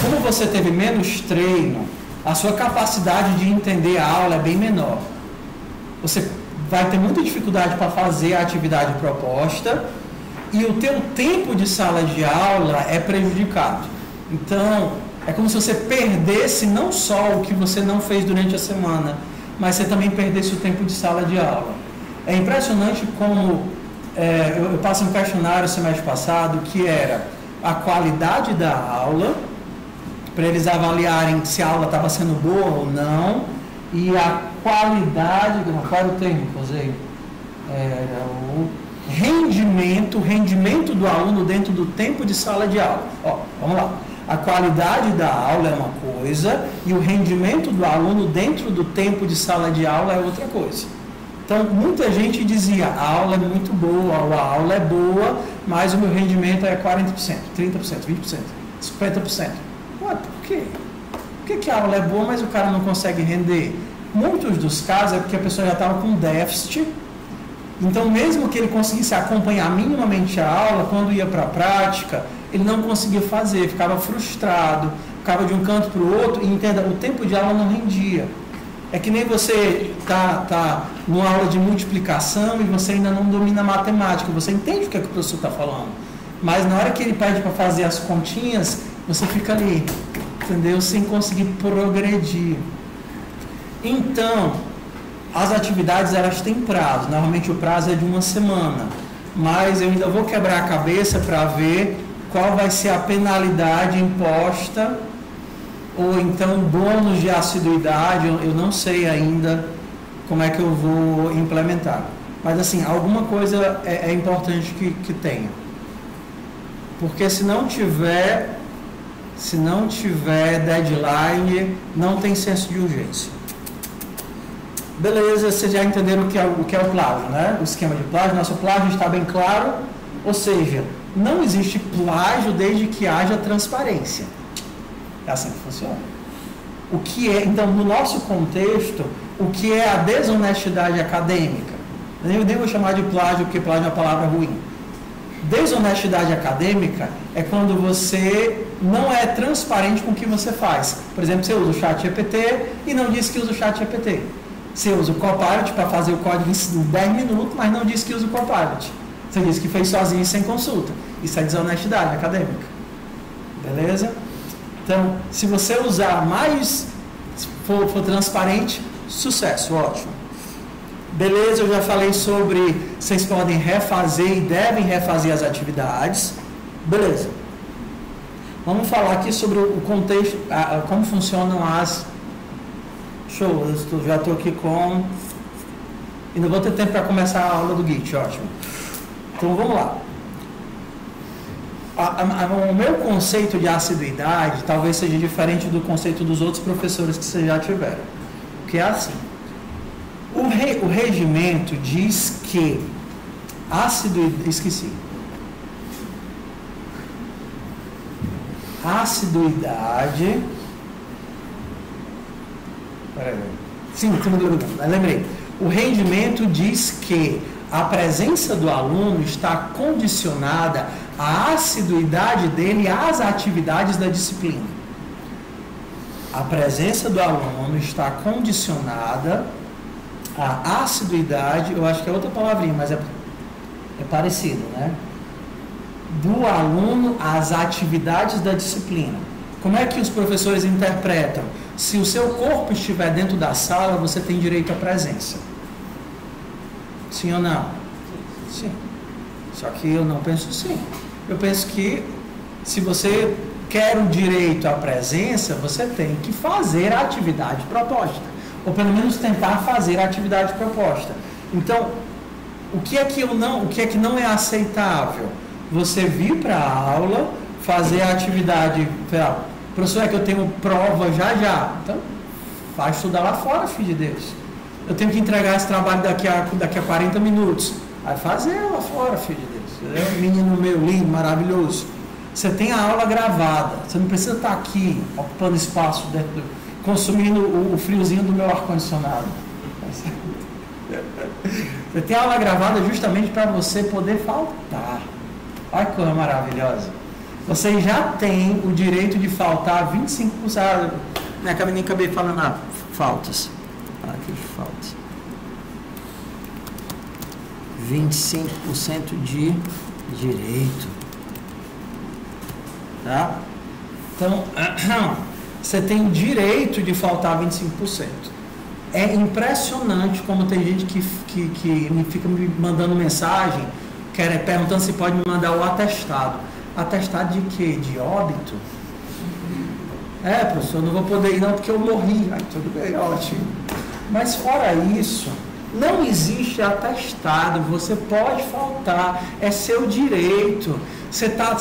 como você teve menos treino, a sua capacidade de entender a aula é bem menor. Você vai ter muita dificuldade para fazer a atividade proposta e o teu tempo de sala de aula é prejudicado. Então, é como se você perdesse não só o que você não fez durante a semana, mas você também perdesse o tempo de sala de aula. É impressionante como eu passei um questionário semestre passado que era a qualidade da aula, para eles avaliarem se a aula estava sendo boa ou não, e a qualidade, qual era o termo que eu usei? Era o rendimento do aluno dentro do tempo de sala de aula. Ó, vamos lá. A qualidade da aula é uma coisa e o rendimento do aluno dentro do tempo de sala de aula é outra coisa. Então, muita gente dizia, a aula é muito boa, a aula é boa, mas o meu rendimento é 40%, 30%, 20%, 50%. Ué, por quê? Por que a aula é boa, mas o cara não consegue render? Muitos dos casos é porque a pessoa já estava com déficit. Então, mesmo que ele conseguisse acompanhar minimamente a aula, quando ia para a prática, ele não conseguia fazer, ficava frustrado, ficava de um canto para o outro, e entenda, o tempo de aula não rendia. É que nem você tá numa aula de multiplicação e você ainda não domina matemática, você entende o que, é que o professor está falando, mas na hora que ele pede para fazer as continhas, você fica ali, entendeu? Sem conseguir progredir. Então, as atividades elas têm prazo, normalmente o prazo é de uma semana, mas eu ainda vou quebrar a cabeça para ver qual vai ser a penalidade imposta ou então bônus de assiduidade, eu não sei ainda como é que eu vou implementar. Mas assim, alguma coisa é importante que tenha. Porque se não tiver deadline, não tem senso de urgência. Beleza, vocês já entenderam o que é o plágio, né? O esquema de plágio, nosso plágio está bem claro, ou seja, não existe plágio desde que haja transparência. É assim que funciona. O que é, então, no nosso contexto, o que é a desonestidade acadêmica? Eu nem vou chamar de plágio, porque plágio é uma palavra ruim. Desonestidade acadêmica é quando você não é transparente com o que você faz. Por exemplo, você usa o ChatGPT e não diz que usa o ChatGPT. Você usa o Copilot para fazer o código em 10 minutos, mas não diz que usa o Copilot. Você diz que fez sozinho sem consulta. Isso é desonestidade acadêmica. Beleza? Então, se você usar mais, for transparente, sucesso, ótimo. Beleza, eu já falei sobre vocês podem refazer e devem refazer as atividades. Beleza. Vamos falar aqui sobre o contexto, como funcionam as... Show, eu já estou aqui com... Ainda vou ter tempo para começar a aula do Git, ótimo. Então, vamos lá. O meu conceito de assiduidade talvez seja diferente do conceito dos outros professores que vocês já tiveram. Que é assim. O regimento diz que assiduidade... Sim, lembrei. O rendimento diz que a presença do aluno está condicionada à assiduidade dele às atividades da disciplina. A presença do aluno está condicionada à assiduidade, eu acho que é outra palavrinha, mas é parecido, né? Do aluno às atividades da disciplina. Como é que os professores interpretam? Se o seu corpo estiver dentro da sala, você tem direito à presença. Sim ou não? Sim. Só que eu não penso assim. Eu penso que se você quer o direito à presença, você tem que fazer a atividade proposta. Ou pelo menos tentar fazer a atividade proposta. Então, o que é que não é aceitável? Você vir para a aula, fazer a atividade... Professor, é que eu tenho prova já. Então, vai estudar lá fora, filho de Deus. Eu tenho que entregar esse trabalho daqui a 40 minutos. Vai fazer lá fora, filho de Deus. É um menino meu lindo, maravilhoso. Você tem a aula gravada. Você não precisa estar aqui, ocupando espaço, consumindo o friozinho do meu ar-condicionado. Você tem a aula gravada justamente para você poder faltar. Olha que coisa maravilhosa. Você já tem o direito de faltar 25%. Nem acabei falando faltas. Aqui, faltas. 25% de Direito. Tá? Então, você tem o direito de faltar 25%. É impressionante como tem gente que me fica me mandando mensagem, perguntando se pode me mandar o atestado. Atestado de quê? De óbito? Professor, não vou poder ir não porque eu morri. Tudo bem, ótimo. Mas fora isso, não existe atestado, você pode faltar, é seu direito. Você tá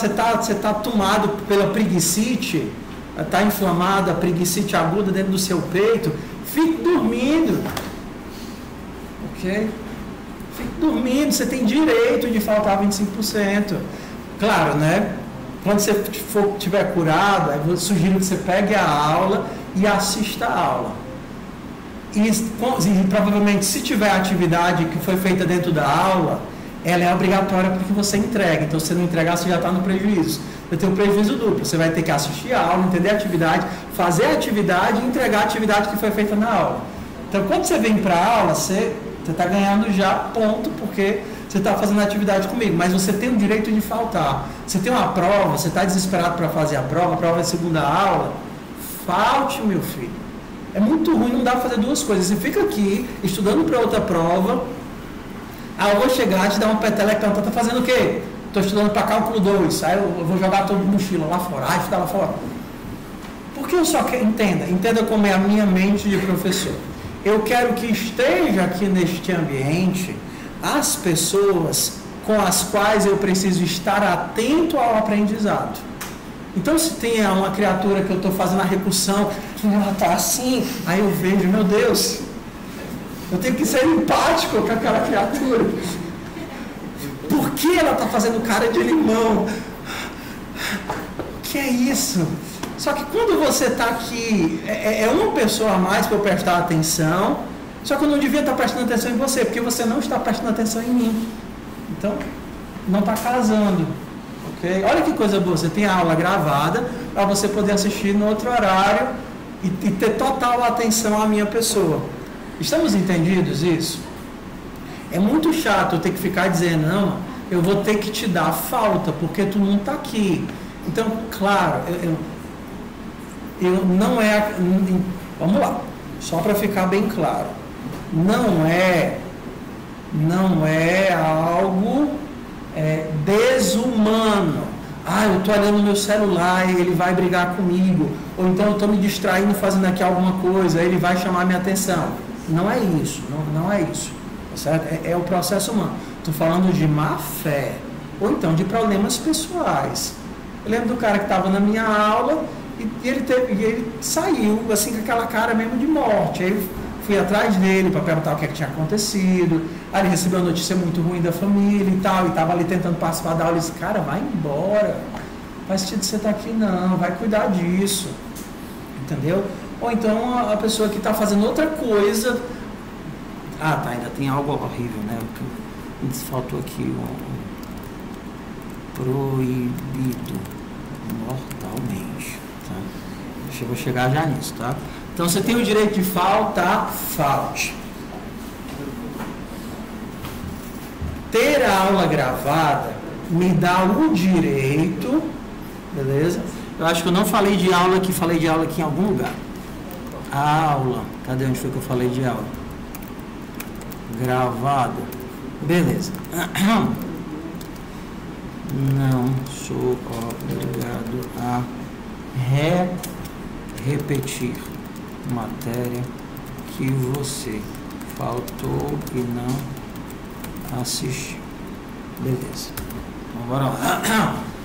tomado pela preguicite, está inflamada, a preguicite aguda dentro do seu peito, fique dormindo, ok? Fique dormindo, você tem direito de faltar 25%. Claro, né? Quando você estiver curado, eu sugiro que você pegue a aula e assista a aula. E provavelmente, se tiver atividade que foi feita dentro da aula, ela é obrigatória porque você entrega. Então, se você não entregar, você já está no prejuízo. Você tem um prejuízo duplo. Você vai ter que assistir a aula, entender a atividade, fazer a atividade e entregar a atividade que foi feita na aula. Então, quando você vem para a aula, você está ganhando já ponto, porque você está fazendo a atividade comigo. Mas você tem o direito de faltar. Você tem uma prova, você está desesperado para fazer a prova é segunda aula. Falte, meu filho. É muito ruim, não dá para fazer duas coisas. Você fica aqui, estudando para outra prova. Aí eu vou chegar, te dar uma peteleca, então tá fazendo o quê? Estou estudando para cálculo 2, aí eu vou jogar todo mochila lá fora, estudar lá fora. Porque eu só quero, entenda como é a minha mente de professor. Eu quero que esteja aqui neste ambiente as pessoas com as quais eu preciso estar atento ao aprendizado. Então, se tem uma criatura que eu estou fazendo a recursão, ela está assim, aí eu vejo, meu Deus, eu tenho que ser empático com aquela criatura. Por que ela está fazendo cara de limão? O que é isso? Só que quando você está aqui, é uma pessoa a mais para eu prestar atenção, só que eu não devia estar prestando atenção em você, porque você não está prestando atenção em mim. Então, não está casando. Okay? Olha que coisa boa, você tem a aula gravada para você poder assistir no outro horário e ter total atenção à minha pessoa. Estamos entendidos isso? É muito chato eu ter que ficar dizendo, não, eu vou ter que te dar falta porque tu não está aqui. Então, claro, eu não é... Vamos lá, só para ficar bem claro. Não é algo desumano. Eu estou olhando meu celular e ele vai brigar comigo. Ou então eu estou me distraindo fazendo aqui alguma coisa, ele vai chamar minha atenção. Não é isso, não é isso. Certo? É o processo humano. Estou falando de má fé. Ou então de problemas pessoais. Eu lembro do cara que estava na minha aula e ele saiu assim com aquela cara mesmo de morte. Aí eu fui atrás dele para perguntar o que tinha acontecido. Aí ele recebeu uma notícia muito ruim da família e tal, e estava ali tentando participar da aula. Eu disse, cara, vai embora. Não faz sentido você estar aqui não, vai cuidar disso. Entendeu? Ou então a pessoa que está fazendo outra coisa. Ainda tem algo horrível, né? Faltou aqui proibido mortalmente. Tá? Eu vou chegar já nisso, tá? Então você tem o direito de faltar, falte. Ter a aula gravada me dá o direito, beleza? Eu acho que eu não falei de aula aqui, falei de aula aqui em algum lugar. A aula, cadê onde foi que eu falei de aula? Gravada, beleza. Não sou obrigado a repetir matéria que você faltou e não assistiu. Beleza. Então, bora lá.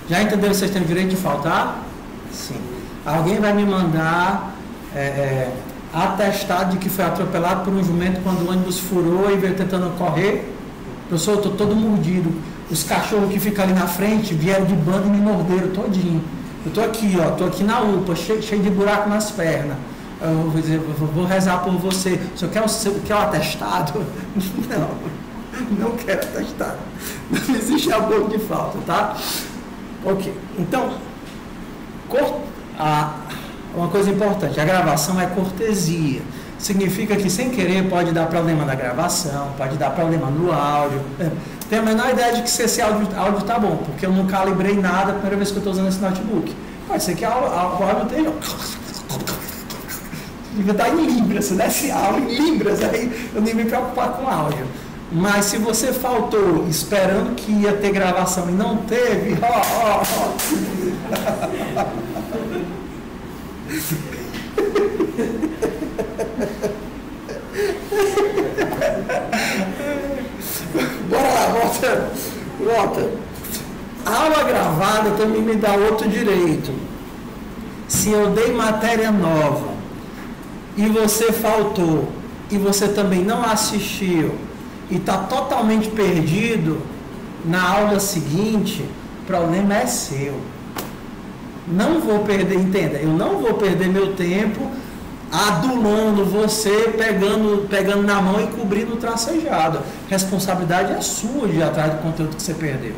Já entenderam que vocês têm o direito de faltar? Sim. Alguém vai me mandar atestado de que foi atropelado por um jumento quando o ônibus furou e veio tentando correr? Professor, eu estou todo mordido. Os cachorros que ficam ali na frente vieram de bando e me morderam todinho. Eu estou aqui, estou aqui na UPA, cheio de buraco nas pernas. Eu vou rezar por você. O senhor quer um atestado? Não quero atestado. Não existe aborto de falta, tá? Ok. Então, uma coisa importante, a gravação é cortesia. significa que sem querer pode dar problema na gravação, pode dar problema no áudio. Tenho a menor ideia de que se esse áudio está bom, porque eu não calibrei nada a primeira vez que eu estou usando esse notebook. Pode ser que o áudio esteja... Devia estar em libras, se desse áudio em libras, aí eu nem me preocupar com áudio. Mas se você faltou esperando que ia ter gravação e não teve, Bora lá, volta. A aula gravada também me dá outro direito. Se eu dei matéria nova e você faltou e você também não assistiu e está totalmente perdido, na aula seguinte, o problema é seu. Não vou perder, entenda, eu não vou perder meu tempo adulando você, pegando na mão e cobrindo o tracejado. Responsabilidade é sua de ir atrás do conteúdo que você perdeu.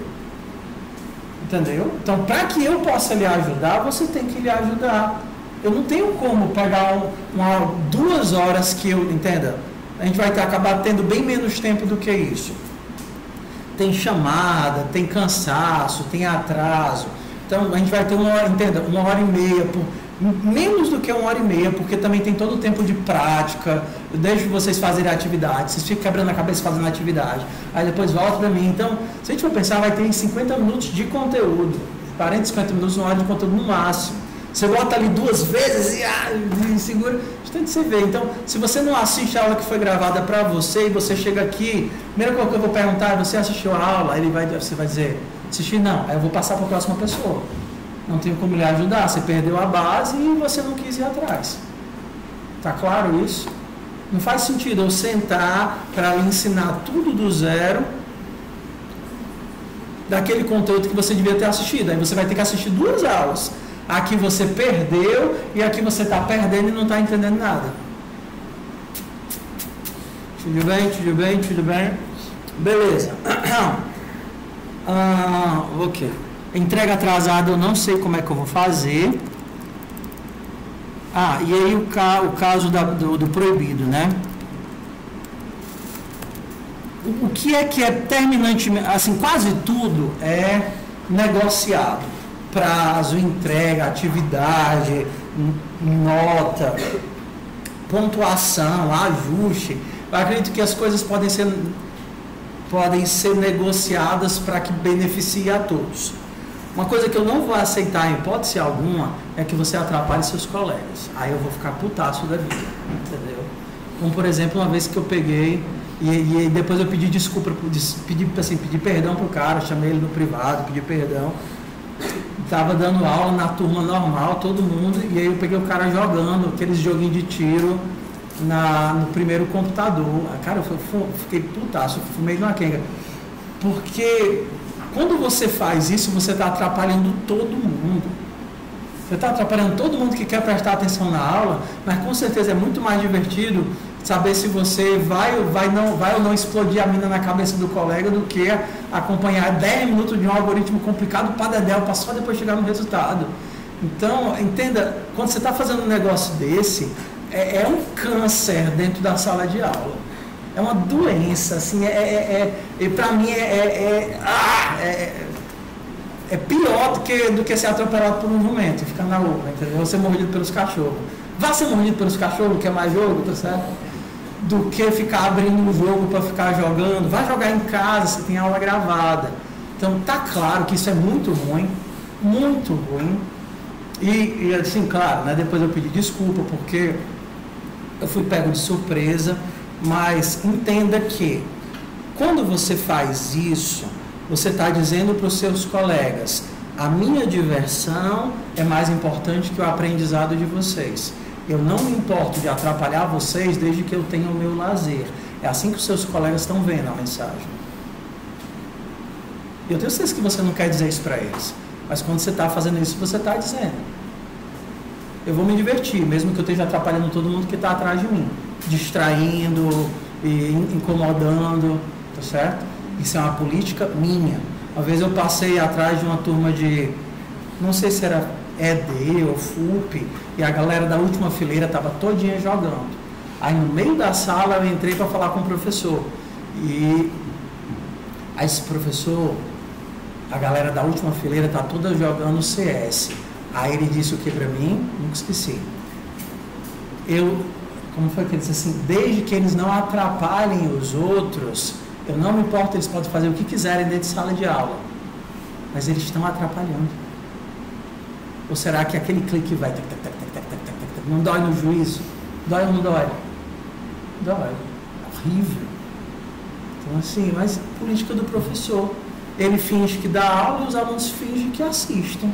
Entendeu? Então, para que eu possa lhe ajudar, você tem que lhe ajudar. Eu não tenho como pegar 2 horas que eu... Entenda? A gente vai acabar tendo bem menos tempo do que isso. Tem chamada, tem cansaço, tem atraso. Então, a gente vai ter 1 hora, entenda, 1h30, menos do que 1h30, porque também tem todo o tempo de prática. Eu deixo vocês fazerem atividade, vocês ficam quebrando a cabeça fazendo atividade. Aí depois volta para mim. Então, se a gente for pensar, vai ter 50 minutos de conteúdo. 40, 50 minutos, 1 hora de conteúdo no máximo. Você bota ali 2 vezes e segura. Tem que você ver. Então, se você não assiste a aula que foi gravada para você e você chega aqui, primeira coisa que eu vou perguntar, você assistiu a aula? Você vai dizer, assisti não. Aí eu vou passar para a próxima pessoa. Não tenho como lhe ajudar. Você perdeu a base e você não quis ir atrás. Tá claro isso? Não faz sentido eu sentar para lhe ensinar tudo do zero daquele conteúdo que você devia ter assistido. Aí você vai ter que assistir 2 aulas. Aqui você perdeu e aqui você está perdendo e não está entendendo nada. Tudo bem? Beleza. Ok. Entrega atrasada eu não sei como é que eu vou fazer. E aí o caso do proibido, né? O que é terminantemente, assim, quase tudo é negociado. Prazo, entrega, atividade, nota, pontuação, ajuste. Eu acredito que as coisas podem ser negociadas para que beneficie a todos. Uma coisa que eu não vou aceitar em hipótese alguma é que você atrapalhe seus colegas. Aí eu vou ficar putaço da vida, entendeu? Como, por exemplo, uma vez que eu peguei e depois eu pedi desculpa, pedi perdão pro cara, chamei ele no privado, pedi perdão. Estava dando aula na turma normal, todo mundo, e aí eu peguei o cara jogando aqueles joguinhos de tiro no primeiro computador. Cara, eu fiquei putaço, fumei de uma quenga. Porque quando você faz isso, você está atrapalhando todo mundo. Você está atrapalhando todo mundo que quer prestar atenção na aula, mas com certeza é muito mais divertido saber se você vai ou não explodir a mina na cabeça do colega do que acompanhar 10 minutos de um algoritmo complicado para dedéu, para só depois chegar no resultado. Então, entenda, quando você está fazendo um negócio desse, é um câncer dentro da sala de aula. É uma doença, assim, para mim é pior do que ser atropelado por um jumento e ficar na rua, entendeu? Ou ser mordido pelos cachorros. Vá ser mordido pelos cachorros, que é mais jogo, tá certo? Do que ficar abrindo o jogo para ficar jogando. Vai jogar em casa, você tem aula gravada. Então, tá claro que isso é muito ruim, muito ruim. E assim, claro, né, depois eu pedi desculpa, porque eu fui pego de surpresa, mas entenda que, quando você faz isso, você está dizendo para os seus colegas, a minha diversão é mais importante que o aprendizado de vocês. Eu não me importo de atrapalhar vocês desde que eu tenha o meu lazer. É assim que os seus colegas estão vendo a mensagem. Eu tenho certeza que você não quer dizer isso para eles. Mas quando você está fazendo isso, você está dizendo. Eu vou me divertir, mesmo que eu esteja atrapalhando todo mundo que está atrás de mim. Distraindo e incomodando, tá certo? Isso é uma política minha. Uma vez eu passei atrás de uma turma de... Não sei se era ED ou FUP, e a galera da última fileira estava todinha jogando. Aí no meio da sala eu entrei para falar com o professor. E aí esse professor, a galera da última fileira tá toda jogando CS. Aí ele disse o que para mim? Nunca esqueci. Como foi que ele disse assim? Desde que eles não atrapalhem os outros, eu não me importo, eles podem fazer o que quiserem dentro de sala de aula. Mas eles estão atrapalhando. Ou será que aquele clique vai... não dói no juízo? Dói ou não dói? Dói. Horrível. Então assim, mas política do professor. Ele finge que dá aula e os alunos fingem que assistem.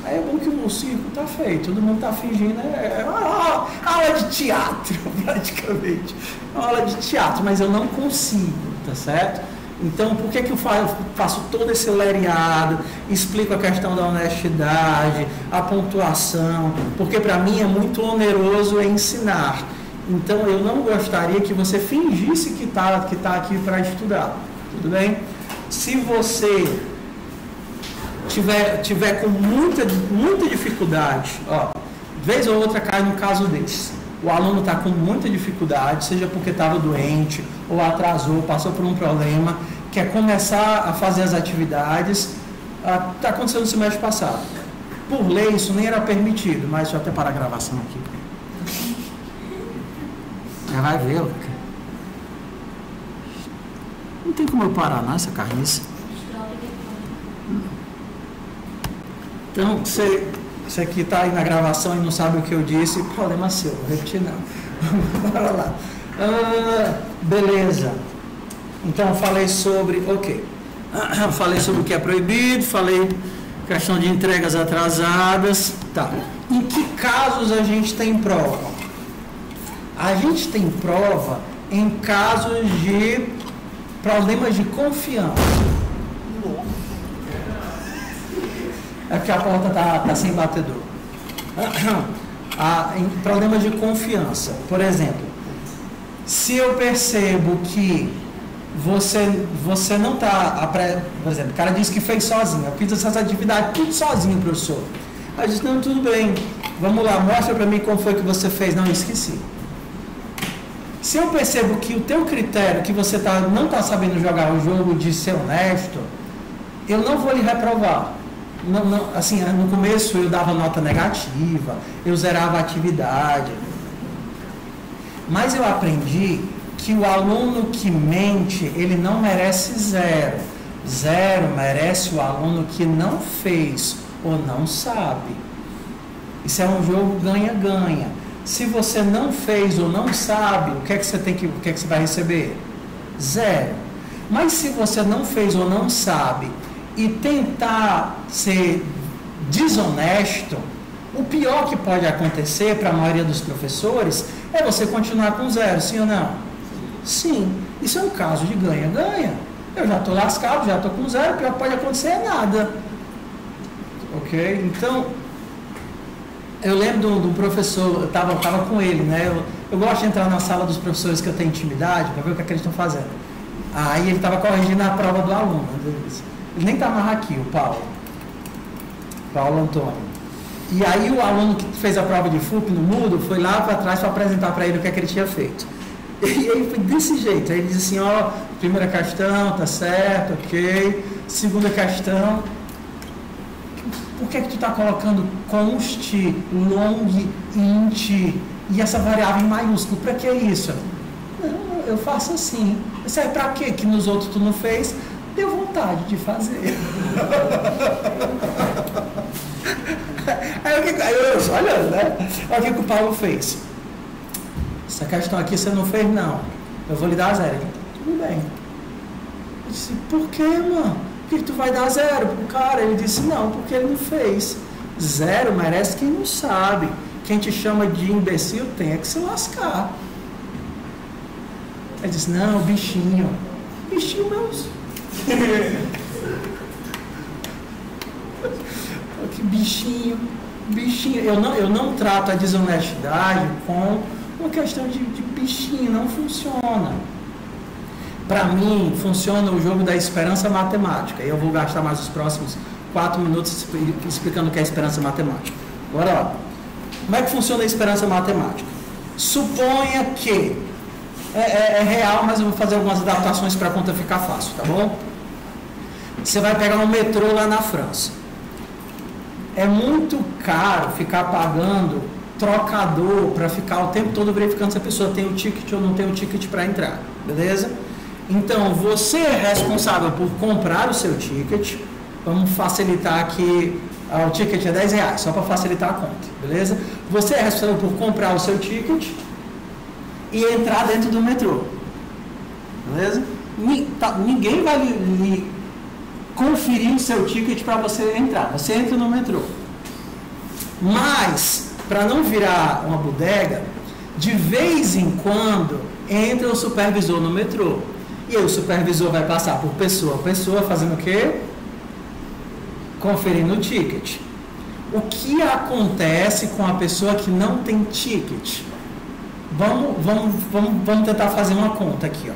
Aí é bom que o circo está feito, todo mundo está fingindo, é uma aula de teatro, praticamente. Uma aula de teatro, mas eu não consigo, tá certo? Então, por que eu faço todo esse lereado, explico a questão da honestidade, a pontuação? Porque para mim é muito oneroso ensinar. Então, eu não gostaria que você fingisse que tá aqui para estudar, tudo bem? Se você tiver com muita dificuldade, vez ou outra cai no caso desse. O aluno está com muita dificuldade, seja porque estava doente, ou atrasou, passou por um problema, quer começar a fazer as atividades. Está acontecendo no semestre passado. Por lei, isso nem era permitido, mas deixa eu até parar a gravação aqui. Vai ver, Luca. Não tem como eu parar, não, essa carniça. Então, você que está aí na gravação e não sabe o que eu disse, problema seu, vou repetir não. Bora lá. Beleza. Então, falei sobre o que é proibido, falei questão de entregas atrasadas. Tá. Em que casos a gente tem prova? A gente tem prova em casos de problemas de confiança. É porque a porta está sem batedor. Em problemas de confiança. Por exemplo, se eu percebo que você não está... Por exemplo, o cara disse que fez sozinho. Eu fiz essas atividades tudo sozinho, professor. Aí eu disse, não, tudo bem. Vamos lá, mostra para mim como foi que você fez. Não, eu esqueci. Se eu percebo que o teu critério, que você não está sabendo jogar o jogo de ser honesto, eu não vou lhe reprovar. Assim, no começo eu dava nota negativa, eu zerava a atividade. Mas eu aprendi que o aluno que mente, ele não merece zero. Zero merece o aluno que não fez ou não sabe. Isso é um jogo ganha-ganha. Se você não fez ou não sabe, o que é que você vai receber? Zero. Mas se você não fez ou não sabe e tentar ser desonesto, o pior que pode acontecer para a maioria dos professores é você continuar com zero, sim ou não? Sim. Isso é um caso de ganha-ganha. Eu já estou lascado, já estou com zero, o pior que pode acontecer é nada. Ok? Então, eu lembro de um professor, eu estava com ele, né? Eu gosto de entrar na sala dos professores que eu tenho intimidade para ver o que, é que eles estão fazendo. Aí ele estava corrigindo a prova do aluno. Ele nem está mais aqui, o Paulo Antônio. E aí o aluno que fez a prova de FUP no Moodle foi lá para trás para apresentar para ele o que é que ele tinha feito. E aí foi desse jeito. Aí ele disse assim, primeira questão, tá certo, ok. Segunda questão, por que tu está colocando const, long, int e essa variável em maiúsculo? Para que isso? Não, eu faço assim. Serve para quê? Que nos outros tu não fez? Deu vontade de fazer. Aí eu olha, né? Olha o que o Paulo fez. Essa questão aqui você não fez, não. Eu vou lhe dar zero. Ele, tudo bem. Eu disse, por que, mano? Por que tu vai dar zero pro cara? Ele disse, não, porque ele não fez. Zero merece quem não sabe. Quem te chama de imbecil tem que se lascar. Ele disse, não, bichinho. Bichinho meus. Que bichinho. Eu não trato a desonestidade com uma questão de bichinho, não funciona. Para mim, funciona o jogo da esperança matemática. Eu vou gastar mais os próximos 4 minutos explicando o que é esperança matemática. Agora, ó, como é que funciona a esperança matemática? Suponha que é real, mas eu vou fazer algumas adaptações para a conta ficar fácil, tá bom? Você vai pegar um metrô lá na França. É muito caro ficar pagando trocador para ficar o tempo todo verificando se a pessoa tem o ticket ou não tem o ticket para entrar, beleza? Então, você é responsável por comprar o seu ticket. Vamos facilitar aqui, o ticket é R$10, só para facilitar a conta, beleza? Você é responsável por comprar o seu ticket e entrar dentro do metrô, beleza? Ninguém vai lhe conferir o seu ticket para você entrar. Você entra no metrô. Mas, para não virar uma bodega, de vez em quando entra o supervisor no metrô. E aí o supervisor vai passar por pessoa a pessoa, fazendo o quê? Conferindo o ticket. O que acontece com a pessoa que não tem ticket? Vamos tentar fazer uma conta aqui, ó.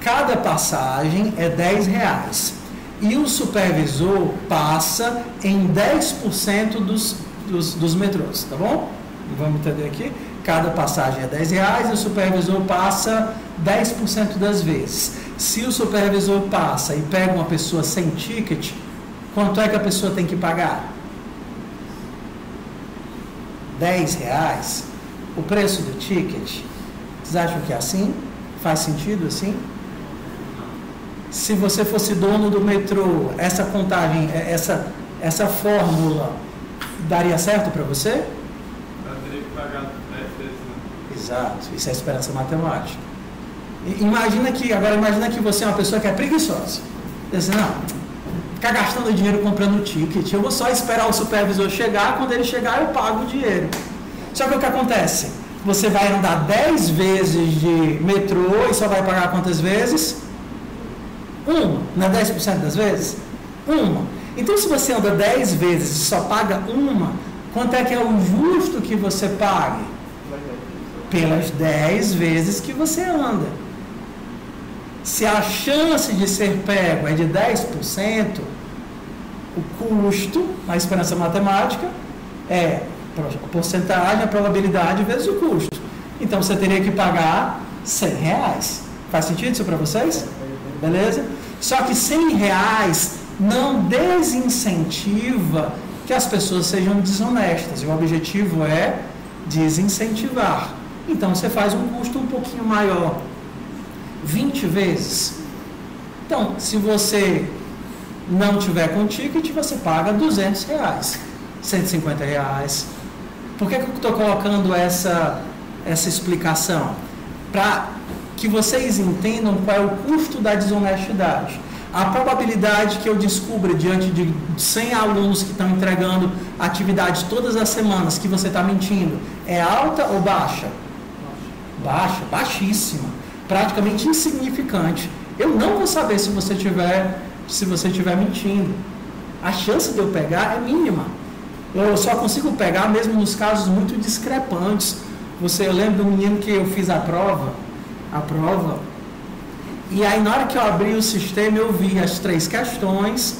Cada passagem é R$10 e o supervisor passa em 10% dos metrôs, tá bom? Vamos entender aqui? Cada passagem é R$10 e o supervisor passa 10% das vezes. Se o supervisor passa e pega uma pessoa sem ticket, quanto é que a pessoa tem que pagar? R$10. O preço do ticket, vocês acham que é assim? Faz sentido assim? Se você fosse dono do metrô, essa contagem, essa fórmula, daria certo para você? Eu teria que pagar 10 vezes, né? Exato, isso é esperança matemática. Imagina que você é uma pessoa que é preguiçosa. Diz assim, não, ficar gastando dinheiro comprando ticket, eu vou só esperar o supervisor chegar, quando ele chegar eu pago o dinheiro. Só que o que acontece? Você vai andar 10 vezes de metrô e só vai pagar quantas vezes? Uma, não é 10% das vezes? Uma. Então, se você anda 10 vezes e só paga uma, quanto é que é o justo que você pague? Pelas 10 vezes que você anda. Se a chance de ser pego é de 10%, o custo, na esperança matemática, é a porcentagem, a probabilidade vezes o custo. Então, você teria que pagar R$100. Faz sentido isso para vocês? Beleza? Só que R$100 não desincentiva que as pessoas sejam desonestas. E o objetivo é desincentivar. Então, você faz um custo um pouquinho maior. 20 vezes. Então, se você não tiver com ticket, você paga R$200, R$150. Por que eu estou colocando essa explicação? Para que vocês entendam qual é o custo da desonestidade. A probabilidade que eu descubra diante de 100 alunos que estão entregando atividade todas as semanas que você está mentindo, é alta ou baixa? Baixa, baixíssima. Praticamente insignificante. Eu não vou saber se você estiver mentindo. A chance de eu pegar é mínima. Eu só consigo pegar mesmo nos casos muito discrepantes. Eu lembro do menino que eu fiz a prova, e aí na hora que eu abri o sistema eu vi as 3 questões,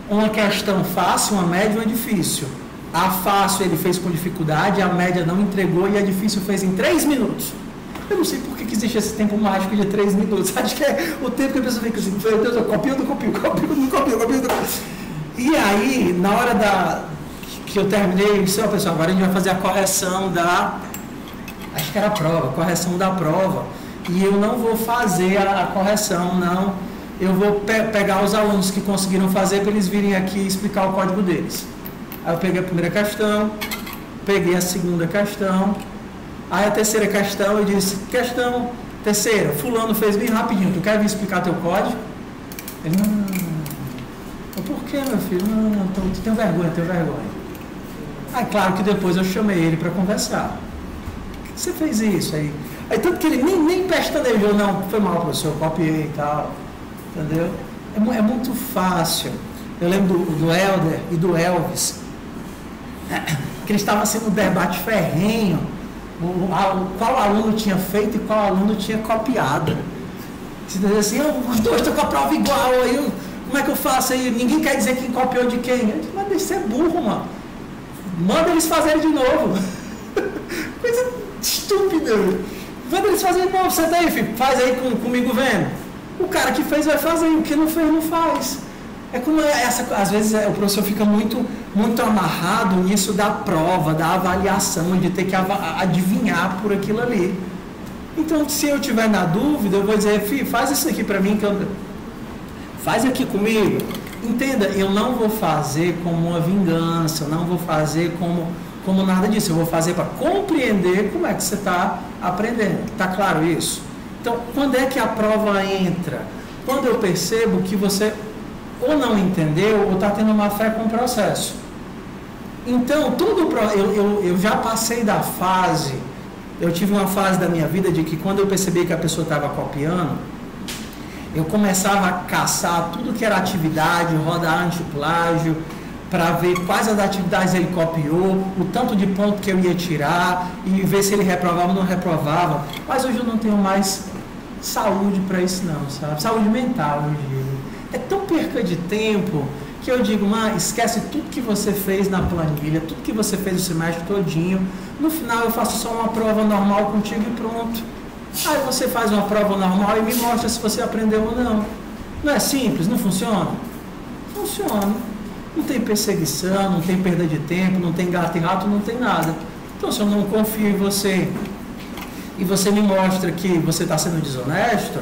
uma questão fácil, uma média e uma difícil. A fácil ele fez com dificuldade, a média não entregou e a difícil fez em 3 minutos. Eu não sei por que existe esse tempo mágico de 3 minutos. Acho que é o tempo que a pessoa fica assim, meu Deus, eu copio. E aí, na hora que eu terminei, eu disse, pessoal, agora a gente vai fazer a correção acho que era a prova, correção da prova. E eu não vou fazer a correção, não. Eu vou pegar os alunos que conseguiram fazer para eles virem aqui explicar o código deles. Aí eu peguei a primeira questão, peguei a segunda questão. Aí a terceira questão, eu disse, questão terceira, fulano fez bem rapidinho, tu quer vir explicar teu código? Ele, por que, meu filho? Não, tu tem vergonha. Aí claro que depois eu chamei ele para conversar. Por que você fez isso aí? Aí tanto que ele nem pestanejou, não, foi mal, professor, eu copiei e tal, entendeu? É muito fácil. Eu lembro do Helder e do Elvis, que eles estavam sendo um debate ferrenho, qual aluno tinha feito e qual aluno tinha copiado. Você diz assim, os dois estão com a prova igual, aí como é que eu faço aí? Ninguém quer dizer quem copiou de quem. Eu disse, mas deixa ser burro, mano. Manda eles fazerem de novo. Coisa estúpido. Vendo eles fazendo, não, senta aí, filho, faz aí comigo vendo. O cara que fez vai fazer, o que não fez não faz. É como às vezes o professor fica muito amarrado nisso da prova, da avaliação, de ter que adivinhar por aquilo ali. Então, se eu tiver na dúvida, eu vou dizer, filho, faz isso aqui para mim, faz aqui comigo. Entenda, eu não vou fazer como uma vingança, eu não vou fazer como nada disso, eu vou fazer para compreender como é que você está aprendendo. Está claro isso? Então, quando é que a prova entra? Quando eu percebo que você ou não entendeu ou está tendo má fé com o processo. Então, eu já passei da fase, eu tive uma fase da minha vida de que quando eu percebi que a pessoa estava copiando, eu começava a caçar tudo que era atividade, rodar antiplágio, para ver quais as atividades ele copiou, o tanto de ponto que eu ia tirar e ver se ele reprovava ou não reprovava. Mas hoje eu não tenho mais saúde para isso não, sabe? Saúde mental, eu digo. É tão perca de tempo que eu digo, esquece tudo que você fez na planilha, tudo que você fez o semestre todinho. No final eu faço só uma prova normal contigo e pronto. Aí você faz uma prova normal e me mostra se você aprendeu ou não. Não é simples? Não funciona? Funciona. Não tem perseguição, não tem perda de tempo, não tem gato e rato, não tem nada. Então, se eu não confio em você e você me mostra que você está sendo desonesto,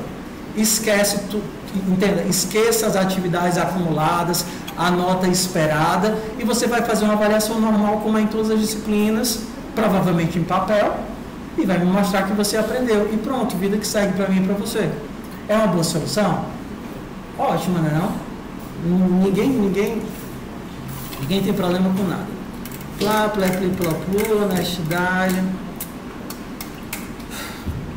esquece tudo, entenda, esqueça as atividades acumuladas, a nota esperada, e você vai fazer uma avaliação normal, como é em todas as disciplinas, provavelmente em papel, e vai me mostrar que você aprendeu. E pronto, vida que segue para mim e para você. É uma boa solução? Ótima, não é não? Ninguém tem problema com nada. Honestidade.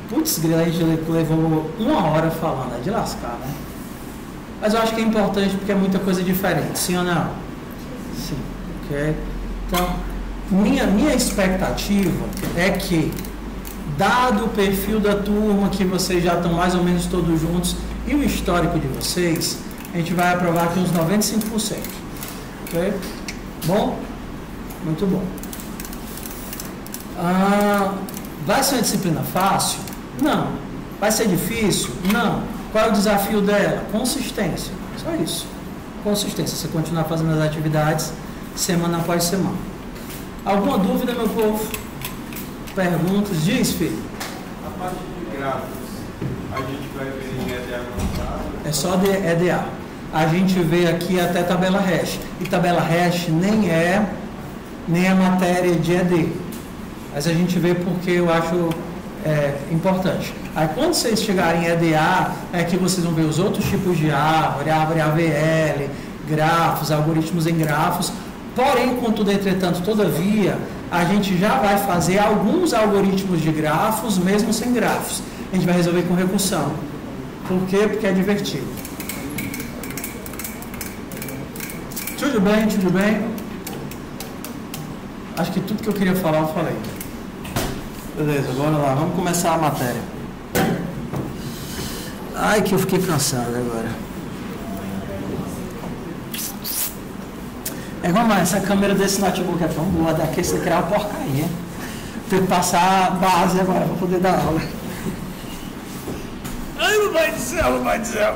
Putz, grila, a gente levou 1 hora falando, é de lascar, né? Mas eu acho que é importante porque é muita coisa diferente, sim ou não? Sim, ok? Então, minha expectativa é que, dado o perfil da turma, que vocês já estão mais ou menos todos juntos, e o histórico de vocês, a gente vai aprovar aqui uns 95%. Ok? Bom? Muito bom. Vai ser uma disciplina fácil? Não. Vai ser difícil? Não. Qual é o desafio dela? Consistência. Só isso. Consistência. Você continuar fazendo as atividades semana após semana. Alguma dúvida, meu povo? Perguntas? Diz, filho. A parte de gráficos, a gente vai ver em EDA avançado? É só de EDA. A gente vê aqui até tabela hash. E tabela hash nem é matéria de ED. Mas a gente vê porque eu acho importante. Aí quando vocês chegarem em EDA, é que vocês vão ver os outros tipos de árvore AVL, grafos, algoritmos em grafos. Porém, contudo, entretanto, todavia, a gente já vai fazer alguns algoritmos de grafos, mesmo sem grafos. A gente vai resolver com recursão. Por quê? Porque é divertido. Tudo bem, tudo bem? Acho que tudo que eu queria falar eu falei. Beleza, bora lá, vamos começar a matéria. Ai, que eu fiquei cansado agora. Essa câmera desse notebook é tão boa, daqui você criar uma porcaria. Tem que passar a base agora para poder dar aula. Ai, meu pai do céu, meu pai do céu.